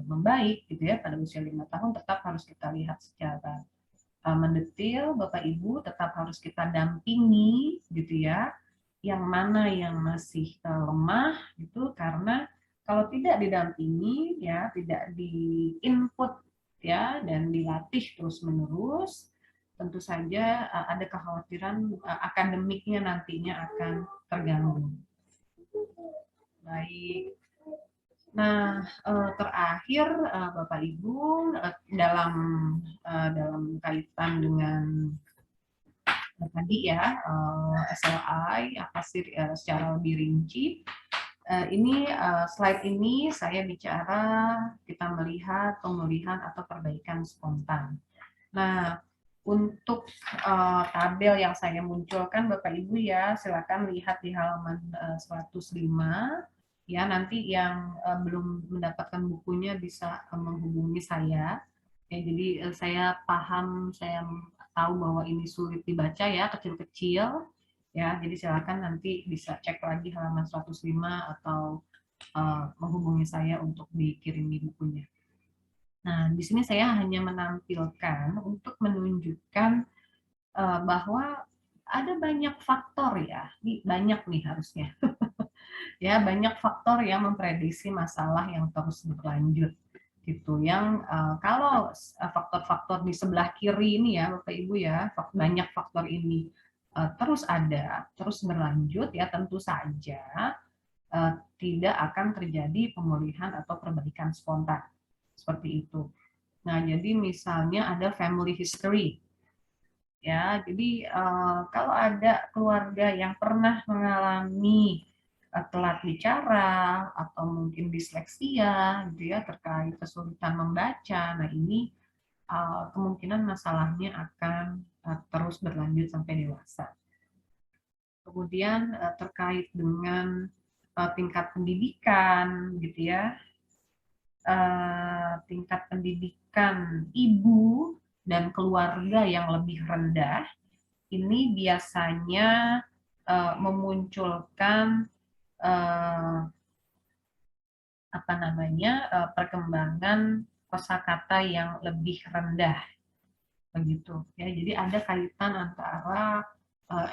membaik gitu ya pada usia 5 tahun, tetap harus kita lihat secara mendetil, Bapak Ibu tetap harus kita dampingi gitu ya, yang mana yang masih lemah gitu, karena kalau tidak didampingi ya, tidak di input ya dan dilatih terus-menerus, tentu saja ada kekhawatiran akademiknya nantinya akan terganggu. Baik. Nah, terakhir Bapak Ibu dalam kaitan dengan tadi ya SLI apa sih secara lebih rinci. Ini slide ini saya bicara kita melihat pemulihan atau perbaikan spontan. Nah, untuk tabel yang saya munculkan Bapak Ibu ya, silakan lihat di halaman 105. Ya, nanti yang belum mendapatkan bukunya bisa menghubungi saya. Ya, jadi saya paham, saya tahu bahwa ini sulit dibaca ya, kecil-kecil. Ya, jadi silakan nanti bisa cek lagi halaman 105 atau menghubungi saya untuk dikirimi bukunya. Nah, di sini saya hanya menampilkan untuk menunjukkan bahwa ada banyak faktor ya, banyak nih harusnya, ya banyak faktor yang memprediksi masalah yang terus berlanjut gitu. Yang kalau faktor-faktor di sebelah kiri ini ya, Bapak Ibu ya, banyak faktor ini terus ada, terus berlanjut ya, tentu saja tidak akan terjadi pemulihan atau perbaikan spontan seperti itu. Nah, jadi misalnya ada family history. Ya, jadi kalau ada keluarga yang pernah mengalami telat bicara atau mungkin disleksia gitu ya terkait kesulitan membaca, nah ini kemungkinan masalahnya akan terus berlanjut sampai dewasa. Kemudian terkait dengan tingkat pendidikan gitu ya, tingkat pendidikan ibu dan keluarga yang lebih rendah, ini biasanya memunculkan apa namanya perkembangan kosakata yang lebih rendah begitu ya. Jadi ada kaitan antara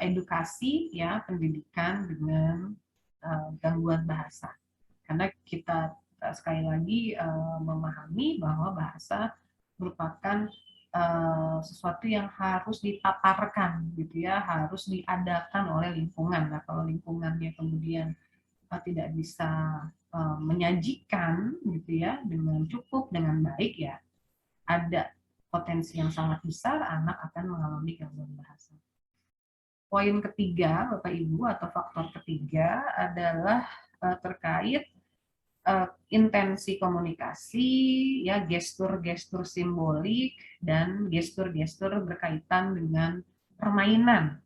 edukasi ya pendidikan dengan gangguan bahasa, karena kita sekali lagi memahami bahwa bahasa merupakan sesuatu yang harus dipaparkan gitu ya, harus diadakan oleh lingkungan. Nah, kalau lingkungannya kemudian tidak bisa menyajikan gitu ya dengan cukup dengan baik, ya ada potensi yang sangat besar anak akan mengalami gangguan bahasa. Poin ketiga, Bapak Ibu, atau faktor ketiga adalah terkait intensi komunikasi, ya gestur-gestur simbolik dan gestur-gestur berkaitan dengan permainan.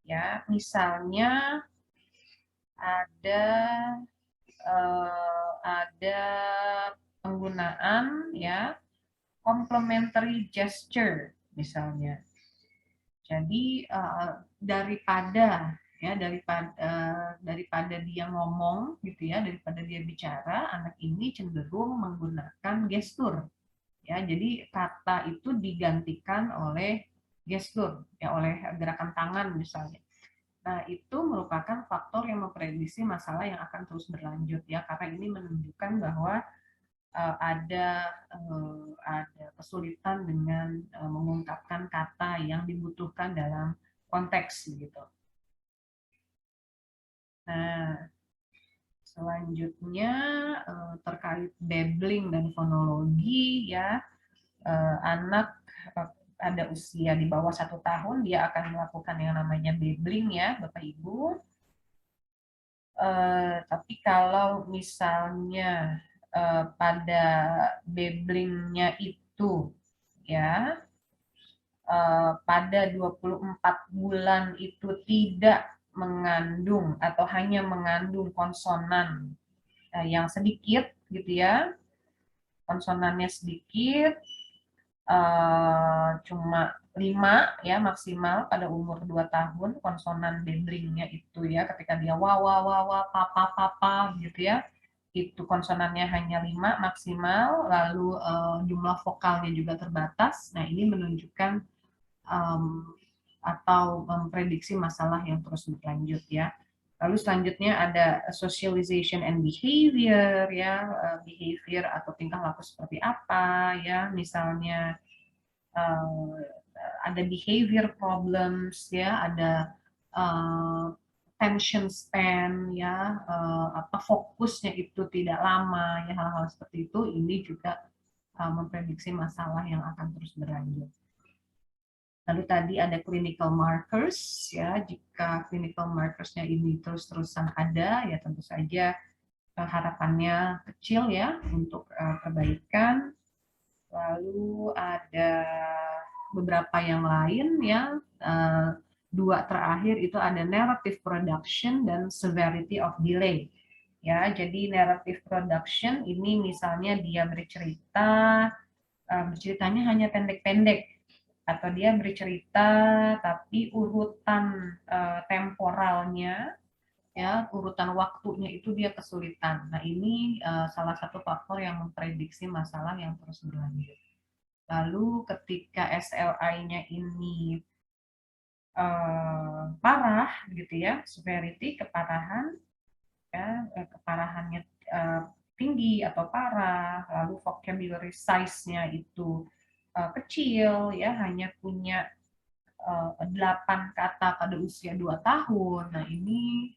Ya, misalnya ada ada penggunaan ya complementary gesture misalnya. Jadi daripada ya daripada dia ngomong gitu ya, daripada dia bicara, anak ini cenderung menggunakan gestur. Ya, jadi kata itu digantikan oleh gestur ya, oleh gerakan tangan misalnya. Nah, itu merupakan faktor yang memprediksi masalah yang akan terus berlanjut ya, karena ini menunjukkan bahwa ada kesulitan dengan mengungkapkan kata yang dibutuhkan dalam konteks begitu. Nah, selanjutnya terkait babbling dan fonologi ya, anak ada usia di bawah 1 tahun, dia akan melakukan yang namanya babbling ya, Bapak Ibu. Tapi kalau misalnya pada babblingnya itu ya pada 24 bulan itu tidak mengandung atau hanya mengandung konsonan yang sedikit gitu ya, konsonannya sedikit, cuma 5 ya maksimal pada umur 2 tahun konsonan babblingnya itu ya, ketika dia wa wa wa wa papa papa gitu ya, itu konsonannya hanya 5 maksimal, lalu jumlah vokalnya juga terbatas. Nah, ini menunjukkan atau memprediksi masalah yang terus berlanjut ya. Lalu selanjutnya ada socialization and behavior ya, behavior atau tingkah laku seperti apa ya, misalnya ada behavior problems ya, ada attention span ya, apa fokusnya itu tidak lama ya, hal-hal seperti itu ini juga memprediksi masalah yang akan terus berlanjut. Lalu tadi ada clinical markers ya, jika clinical markersnya ini terus-terusan ada ya tentu saja harapannya kecil ya untuk perbaikan. Lalu ada beberapa yang lain ya, dua terakhir itu ada narrative production dan severity of delay. Ya, jadi narrative production ini misalnya dia bercerita, berceritanya hanya pendek-pendek, atau dia bercerita tapi urutan temporalnya ya, urutan waktunya itu dia kesulitan. Nah, ini salah satu faktor yang memprediksi masalah yang terus berlanjut. Lalu ketika SLI-nya ini parah gitu ya, severity, keparahan ya, keparahannya tinggi atau parah, lalu vocabulary size-nya itu kecil ya, hanya punya 8 kata pada usia 2 tahun. Nah, ini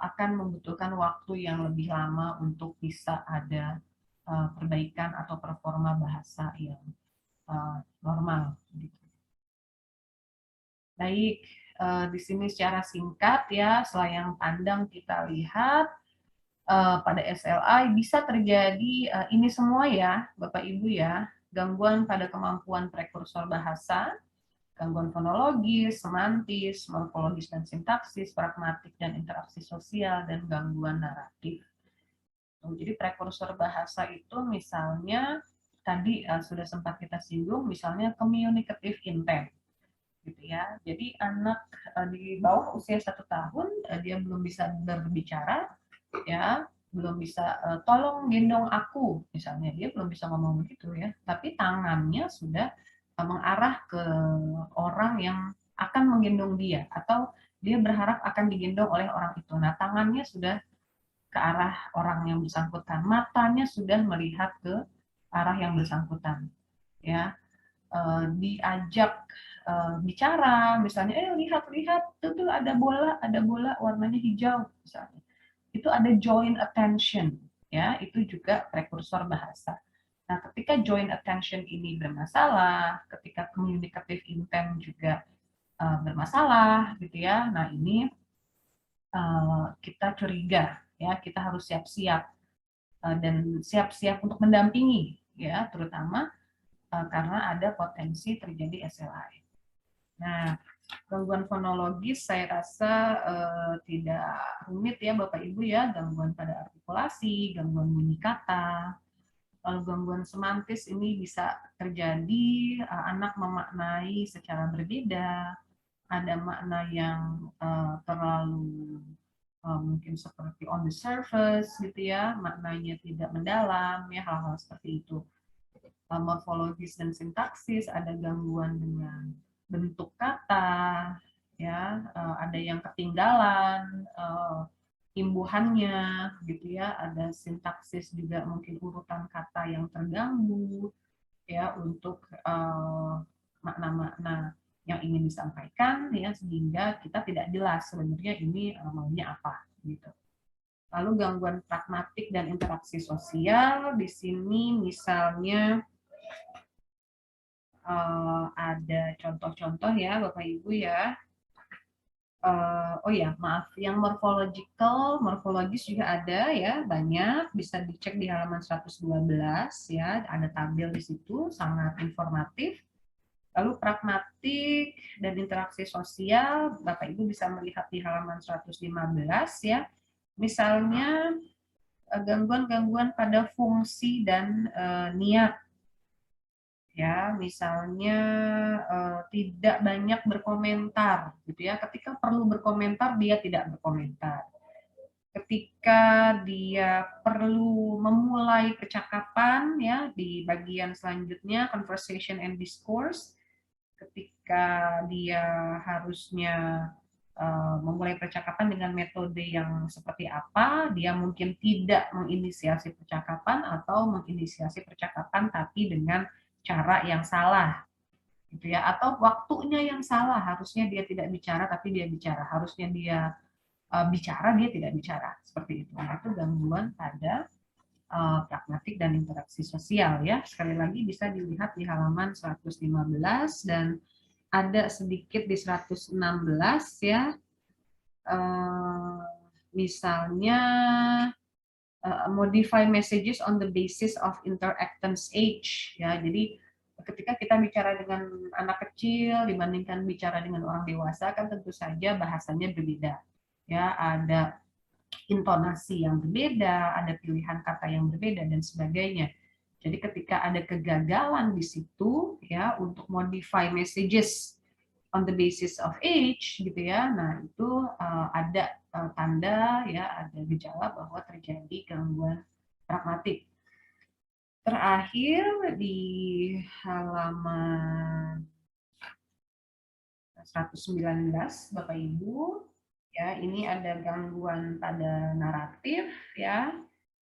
akan membutuhkan waktu yang lebih lama untuk bisa ada perbaikan atau performa bahasa yang normal. Gitu. Baik, di sini secara singkat ya, selayang pandang kita lihat pada SLI bisa terjadi ini semua ya, Bapak Ibu ya, gangguan pada kemampuan prekursor bahasa, gangguan fonologis, semantis, morfologis dan sintaksis, pragmatik dan interaksi sosial, dan gangguan naratif. Jadi prekursor bahasa itu misalnya tadi sudah sempat kita singgung, misalnya communicative intent gitu ya. Jadi anak di bawah usia 1 tahun dia belum bisa berbicara ya, belum bisa tolong gendong aku misalnya, dia belum bisa ngomong begitu ya, tapi tangannya sudah mengarah ke orang yang akan menggendong dia atau dia berharap akan digendong oleh orang itu. Nah, tangannya sudah ke arah orang yang bersangkutan, matanya sudah melihat ke arah yang bersangkutan ya. Diajak bicara misalnya, lihat tuh ada bola warnanya hijau misalnya, itu ada joint attention ya, itu juga prekursor bahasa. Nah, ketika joint attention ini bermasalah, ketika communicative intent juga bermasalah gitu ya, nah ini kita curiga ya, kita harus siap-siap dan siap-siap untuk mendampingi ya, terutama karena ada potensi terjadi SLA. Nah, gangguan fonologis saya rasa tidak rumit ya Bapak Ibu ya, gangguan pada artikulasi, gangguan bunyi kata. Lalu gangguan semantis ini bisa terjadi anak memaknai secara berbeda, ada makna yang terlalu mungkin seperti on the surface gitu ya, maknanya tidak mendalam ya, hal-hal seperti itu. Morfologis dan sintaksis, ada gangguan dengan bentuk kata, ya, ada yang ketinggalan imbuhannya, gitu ya, ada sintaksis juga mungkin urutan kata yang terganggu, ya, untuk makna-makna yang ingin disampaikan, ya, sehingga kita tidak jelas sebenarnya ini maunya apa, gitu. Lalu gangguan pragmatik dan interaksi sosial, di sini misalnya ada contoh-contoh ya Bapak Ibu ya. Oh ya, maaf, yang morfologis juga ada ya, banyak, bisa dicek di halaman 112 ya, ada tabel di situ, sangat informatif. Lalu pragmatik dan interaksi sosial, Bapak Ibu bisa melihat di halaman 115 ya. Misalnya gangguan-gangguan pada fungsi dan niat ya, misalnya tidak banyak berkomentar gitu ya, ketika perlu berkomentar dia tidak berkomentar, ketika dia perlu memulai percakapan ya di bagian selanjutnya conversation and discourse, ketika dia harusnya memulai percakapan dengan metode yang seperti apa, dia mungkin tidak menginisiasi percakapan atau menginisiasi percakapan tapi dengan cara yang salah gitu ya, atau waktunya yang salah, harusnya dia tidak bicara tapi dia bicara, harusnya dia bicara dia tidak bicara, seperti itu. Nah, itu gangguan pada pragmatik dan interaksi sosial ya. Sekali lagi bisa dilihat di halaman 115 dan ada sedikit di 116 ya. Misalnya modify messages on the basis of interactance age ya. Jadi ketika kita bicara dengan anak kecil dibandingkan bicara dengan orang dewasa kan tentu saja bahasanya berbeda ya, ada intonasi yang berbeda, ada pilihan kata yang berbeda dan sebagainya. Jadi ketika ada kegagalan di situ ya untuk modify messages on the basis of age gitu ya, nah itu ada tanda ya, ada gejala bahwa terjadi gangguan pragmatik. Terakhir di halaman 119 Bapak Ibu ya, ini ada gangguan pada naratif ya.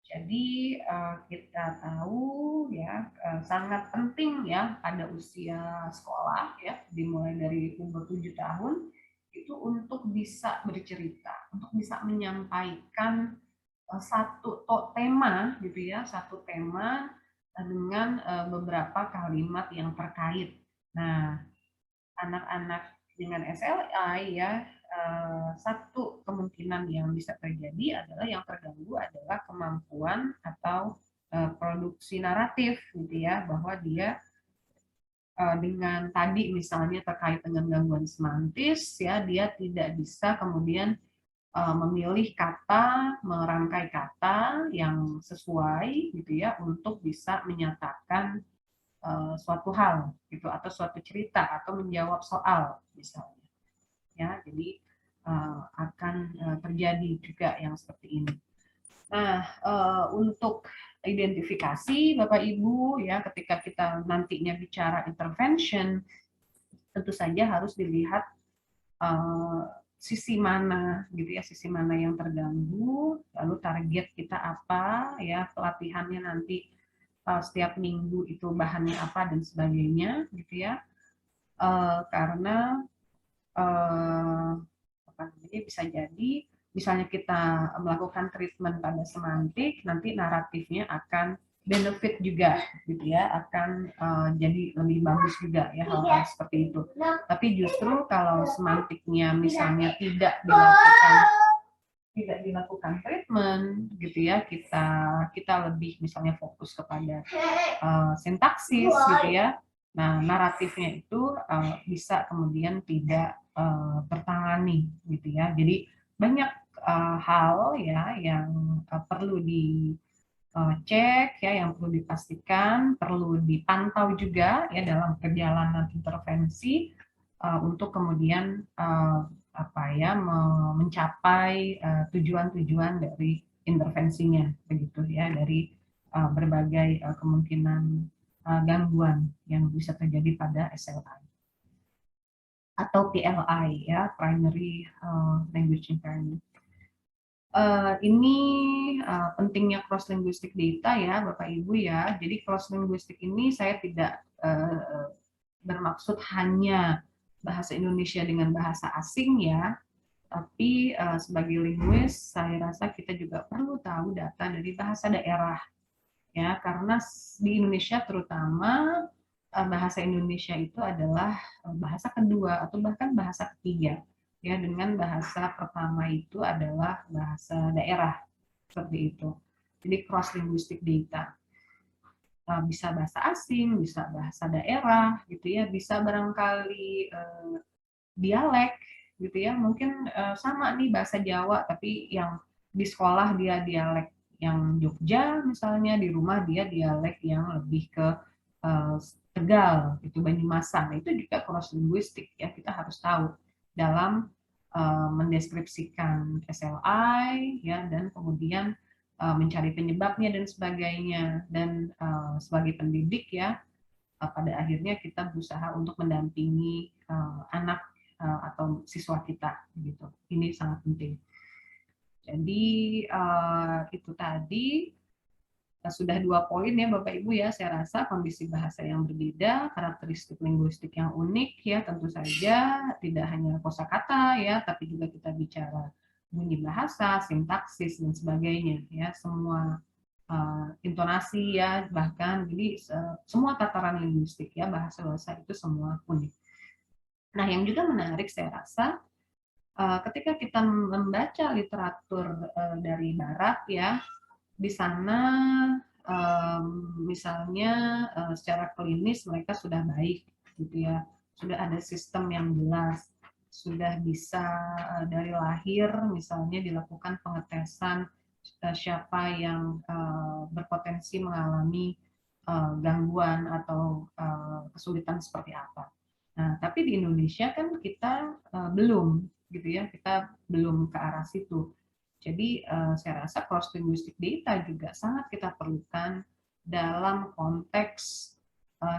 Jadi kita tahu ya sangat penting ya pada usia sekolah ya, dimulai dari umur 7 tahun itu untuk bisa bercerita, untuk bisa menyampaikan satu tema gitu ya, satu tema dengan beberapa kalimat yang terkait. Nah, anak-anak dengan SLI ya, satu kemungkinan yang bisa terjadi adalah yang terganggu adalah kemampuan atau produksi naratif gitu ya, bahwa dia dengan tadi misalnya terkait dengan gangguan semantis ya, dia tidak bisa kemudian memilih kata, merangkai kata yang sesuai gitu ya untuk bisa menyatakan suatu hal gitu atau suatu cerita atau menjawab soal misalnya ya, jadi akan terjadi juga yang seperti ini. Nah, untuk identifikasi Bapak Ibu ya, ketika kita nantinya bicara intervention tentu saja harus dilihat sisi mana gitu ya, sisi mana yang terganggu, lalu target kita apa ya, pelatihannya nanti setiap minggu itu bahannya apa dan sebagainya gitu ya. Karena apa namanya, bisa jadi misalnya kita melakukan treatment pada semantik, nanti naratifnya akan benefit juga gitu ya, akan jadi lebih bagus juga ya hal-hal seperti itu. Tapi justru kalau semantiknya misalnya tidak dilakukan treatment gitu ya, kita lebih misalnya fokus kepada sintaksis gitu ya. Nah, naratifnya itu bisa kemudian tidak tertangani gitu ya. Jadi banyak hal ya yang perlu dicek ya, yang perlu dipastikan, perlu dipantau juga ya dalam perjalanan intervensi untuk kemudian apa ya, mencapai tujuan-tujuan dari intervensinya begitu ya, dari berbagai kemungkinan gangguan yang bisa terjadi pada SLI atau PLI ya, primary language impairment. Ini pentingnya cross linguistic data ya Bapak Ibu ya. Jadi cross linguistic ini saya tidak bermaksud hanya bahasa Indonesia dengan bahasa asing ya, tapi sebagai linguis saya rasa kita juga perlu tahu data dari bahasa daerah ya, karena di Indonesia terutama bahasa Indonesia itu adalah bahasa kedua atau bahkan bahasa ketiga, ya, dengan bahasa pertama itu adalah bahasa daerah, seperti itu. Jadi cross linguistic data. Bisa bahasa asing, bisa bahasa daerah, gitu ya, bisa barangkali dialek, gitu ya. Mungkin sama nih bahasa Jawa, tapi yang di sekolah dia dialek yang Jogja misalnya, di rumah dia dialek yang lebih ke eh, Tegal, itu Banyumasan. Nah, itu juga cross linguistik ya, kita harus tahu dalam mendeskripsikan SLI ya, dan kemudian mencari penyebabnya dan sebagainya. Dan sebagai pendidik ya, pada akhirnya kita berusaha untuk mendampingi anak atau siswa kita gitu. Ini sangat penting. Jadi itu tadi sudah 2 poin ya Bapak Ibu ya, saya rasa kondisi bahasa yang berbeda, karakteristik linguistik yang unik ya, tentu saja tidak hanya kosakata ya, tapi juga kita bicara bunyi bahasa, sintaksis dan sebagainya ya, semua intonasi ya, bahkan jadi semua tataran linguistik ya, bahasa-bahasa itu semua unik. Nah, yang juga menarik saya rasa ketika kita membaca literatur dari Barat ya, di sana misalnya secara klinis mereka sudah baik gitu ya, sudah ada sistem yang jelas, sudah bisa dari lahir misalnya dilakukan pengetesan siapa yang berpotensi mengalami gangguan atau kesulitan seperti apa. Nah, tapi di Indonesia kan kita belum gitu ya, kita belum ke arah situ. Jadi saya rasa cross linguistic data juga sangat kita perlukan dalam konteks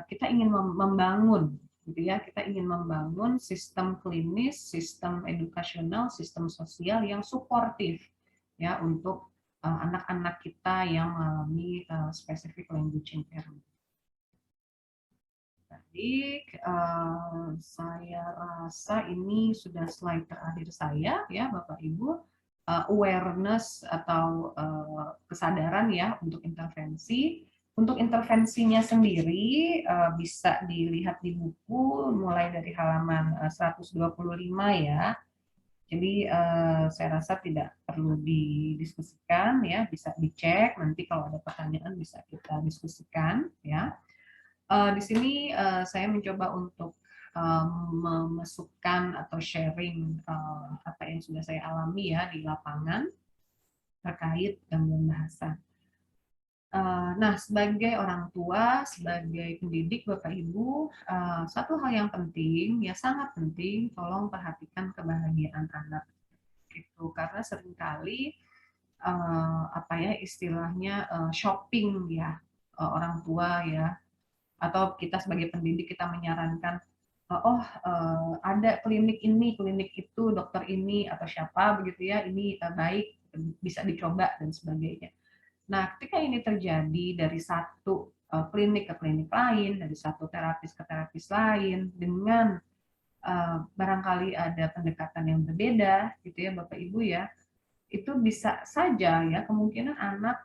kita ingin membangun gitu ya, kita ingin membangun sistem klinis, sistem edukasional, sistem sosial yang suportif ya untuk anak-anak kita yang mengalami specific language impairment. Jadi saya rasa ini sudah slide terakhir saya ya Bapak Ibu. Awareness atau kesadaran ya untuk intervensi. Untuk intervensinya sendiri bisa dilihat di buku mulai dari halaman 125 ya. Jadi saya rasa tidak perlu didiskusikan ya, bisa dicek nanti kalau ada pertanyaan bisa kita diskusikan ya. Di sini saya mencoba untuk memasukkan atau sharing apa yang sudah saya alami ya di lapangan terkait gangguan bahasa. Nah, sebagai orang tua, sebagai pendidik, Bapak Ibu, satu hal yang penting, ya sangat penting, tolong perhatikan kebahagiaan anak. Gitu. Karena seringkali apa ya istilahnya shopping ya orang tua ya, atau kita sebagai pendidik kita menyarankan ada klinik ini, klinik itu, dokter ini atau siapa begitu ya, ini baik bisa dicoba dan sebagainya. Nah, ketika ini terjadi dari satu klinik ke klinik lain, dari satu terapis ke terapis lain dengan barangkali ada pendekatan yang berbeda gitu ya Bapak Ibu ya, itu bisa saja ya kemungkinan anak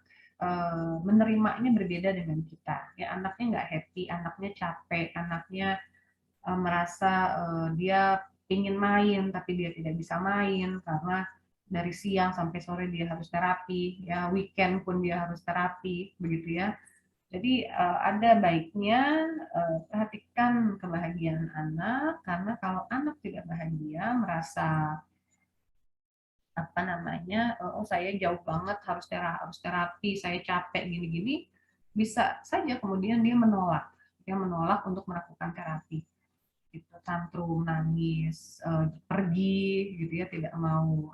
menerimanya berbeda dengan kita ya, anaknya nggak happy, anaknya capek, anaknya merasa dia ingin main tapi dia tidak bisa main karena dari siang sampai sore dia harus terapi ya, weekend pun dia harus terapi begitu ya. Jadi ada baiknya perhatikan kebahagiaan anak, karena kalau anak tidak bahagia, merasa apa namanya, oh saya jauh banget harus terapi, saya capek gini-gini, bisa saja kemudian dia menolak untuk melakukan terapi, gitu, tantrum, nangis, pergi, gitu ya, tidak mau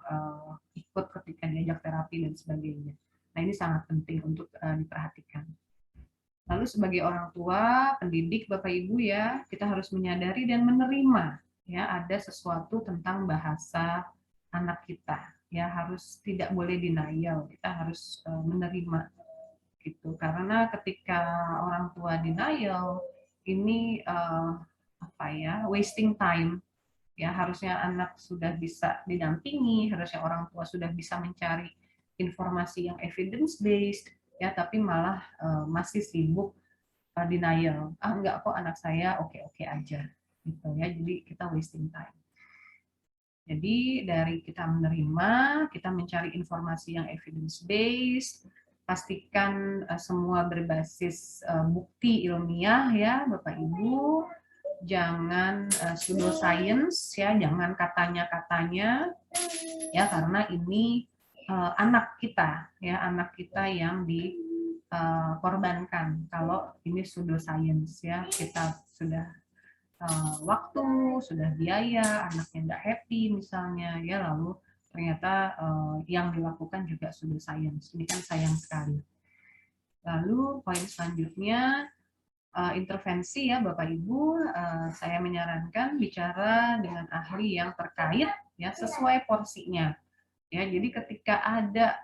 ikut ketika diajak terapi dan sebagainya. Nah ini sangat penting untuk diperhatikan. Lalu sebagai orang tua, pendidik, Bapak Ibu ya, kita harus menyadari dan menerima ya ada sesuatu tentang bahasa anak kita. Ya harus tidak boleh denial, kita harus menerima gitu. Karena ketika orang tua denial ini apa ya, wasting time. Ya harusnya anak sudah bisa didampingi, harusnya orang tua sudah bisa mencari informasi yang evidence based ya, tapi malah masih sibuk denial. Enggak kok, anak saya oke-oke aja gitu ya. Jadi kita wasting time. Jadi dari kita menerima, kita mencari informasi yang evidence based, pastikan semua berbasis bukti ilmiah ya Bapak Ibu. Jangan pseudoscience ya, jangan katanya-katanya ya, karena ini anak kita ya, anak kita yang dikorbankan kalau ini pseudoscience ya. Kita sudah waktu, sudah biaya, anaknya nggak happy misalnya ya, lalu ternyata yang dilakukan juga pseudoscience. Ini kan sayang sekali. Lalu poin selanjutnya, intervensi ya Bapak Ibu, saya menyarankan bicara dengan ahli yang terkait ya, sesuai porsinya ya. Jadi ketika ada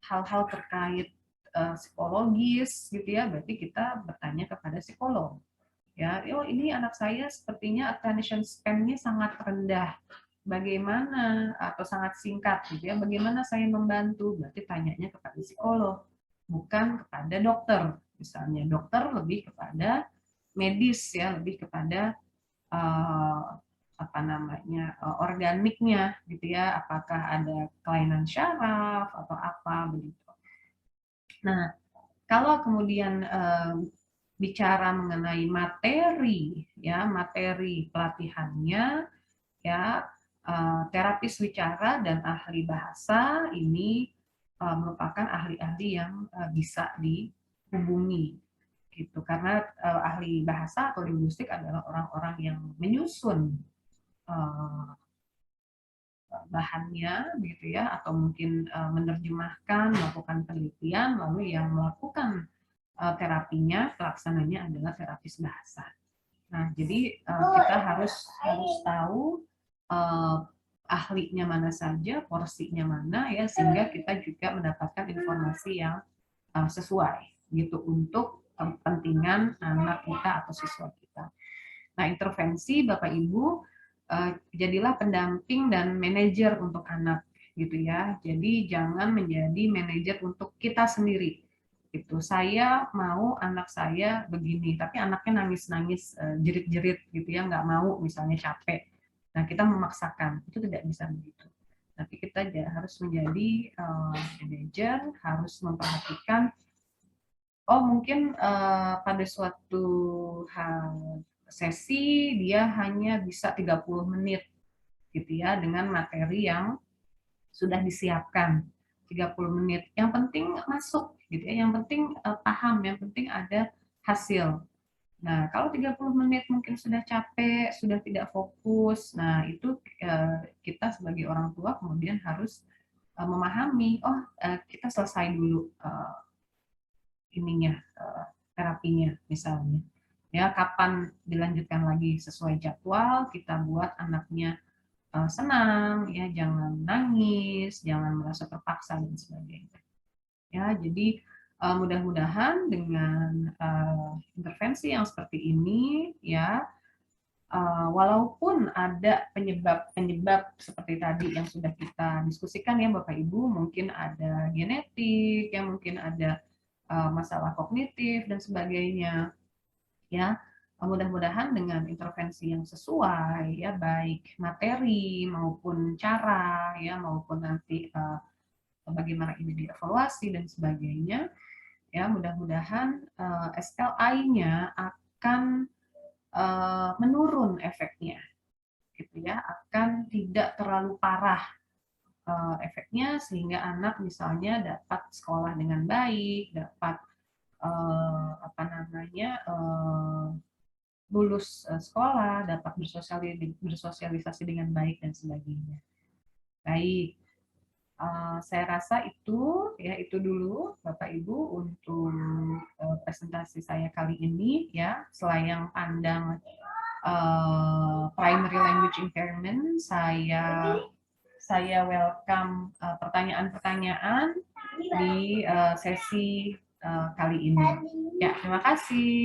hal-hal terkait psikologis gitu ya, berarti kita bertanya kepada psikolog ya. Oh, ini anak saya sepertinya attention span-nya sangat rendah, bagaimana, atau sangat singkat gitu ya, bagaimana saya membantu, berarti tanyanya kepada psikolog, bukan kepada dokter. Misalnya dokter lebih kepada medis ya, lebih kepada organiknya gitu ya, apakah ada kelainan syaraf atau apa begitu. Nah, kalau kemudian bicara mengenai materi ya, materi pelatihannya ya, terapis wicara dan ahli bahasa ini merupakan ahli-ahli yang bisa dihubungi gitu, karena ahli bahasa atau linguistik adalah orang-orang yang menyusun bahannya gitu ya, atau mungkin menerjemahkan, melakukan penelitian, lalu yang melakukan terapinya, pelaksananya adalah terapis bahasa. Nah, jadi kita harus tahu ahlinya mana saja, porsinya mana ya, sehingga kita juga mendapatkan informasi yang sesuai gitu untuk kepentingan anak kita atau siswa kita. Nah, intervensi Bapak Ibu, jadilah pendamping dan manajer untuk anak gitu ya. Jadi jangan menjadi manajer untuk kita sendiri. Itu saya mau anak saya begini, tapi anaknya nangis-nangis, jerit-jerit gitu ya, nggak mau, misalnya capek. Nah, kita memaksakan, itu tidak bisa begitu. Tapi kita harus menjadi manajer, harus memperhatikan, oh mungkin pada suatu sesi dia hanya bisa 30 menit gitu ya, dengan materi yang sudah disiapkan 30 menit. Yang penting masuk gitu ya, yang penting paham, yang penting ada hasil. Nah, kalau 30 menit mungkin sudah capek, sudah tidak fokus, nah itu kita sebagai orang tua kemudian harus memahami, oh kita selesai dulu terapinya misalnya. Ya, kapan dilanjutkan lagi sesuai jadwal, kita buat anaknya senang, ya jangan nangis, jangan merasa terpaksa dan sebagainya. Ya, jadi mudah-mudahan dengan intervensi yang seperti ini, ya, walaupun ada penyebab-penyebab seperti tadi yang sudah kita diskusikan ya Bapak Ibu, mungkin ada genetik, ya mungkin ada masalah kognitif dan sebagainya, ya. Mudah-mudahan dengan intervensi yang sesuai ya, baik materi maupun cara ya, maupun nanti bagaimana ini dievaluasi dan sebagainya ya, mudah-mudahan SLI-nya akan menurun efeknya gitu ya, akan tidak terlalu parah efeknya, sehingga anak misalnya dapat sekolah dengan baik, dapat lulus sekolah, dapat bersosialisasi dengan baik dan sebagainya. Baik, saya rasa itu dulu Bapak Ibu untuk presentasi saya kali ini ya. Selayang pandang primary language impairment, saya welcome pertanyaan-pertanyaan di sesi kali ini. Ya, terima kasih.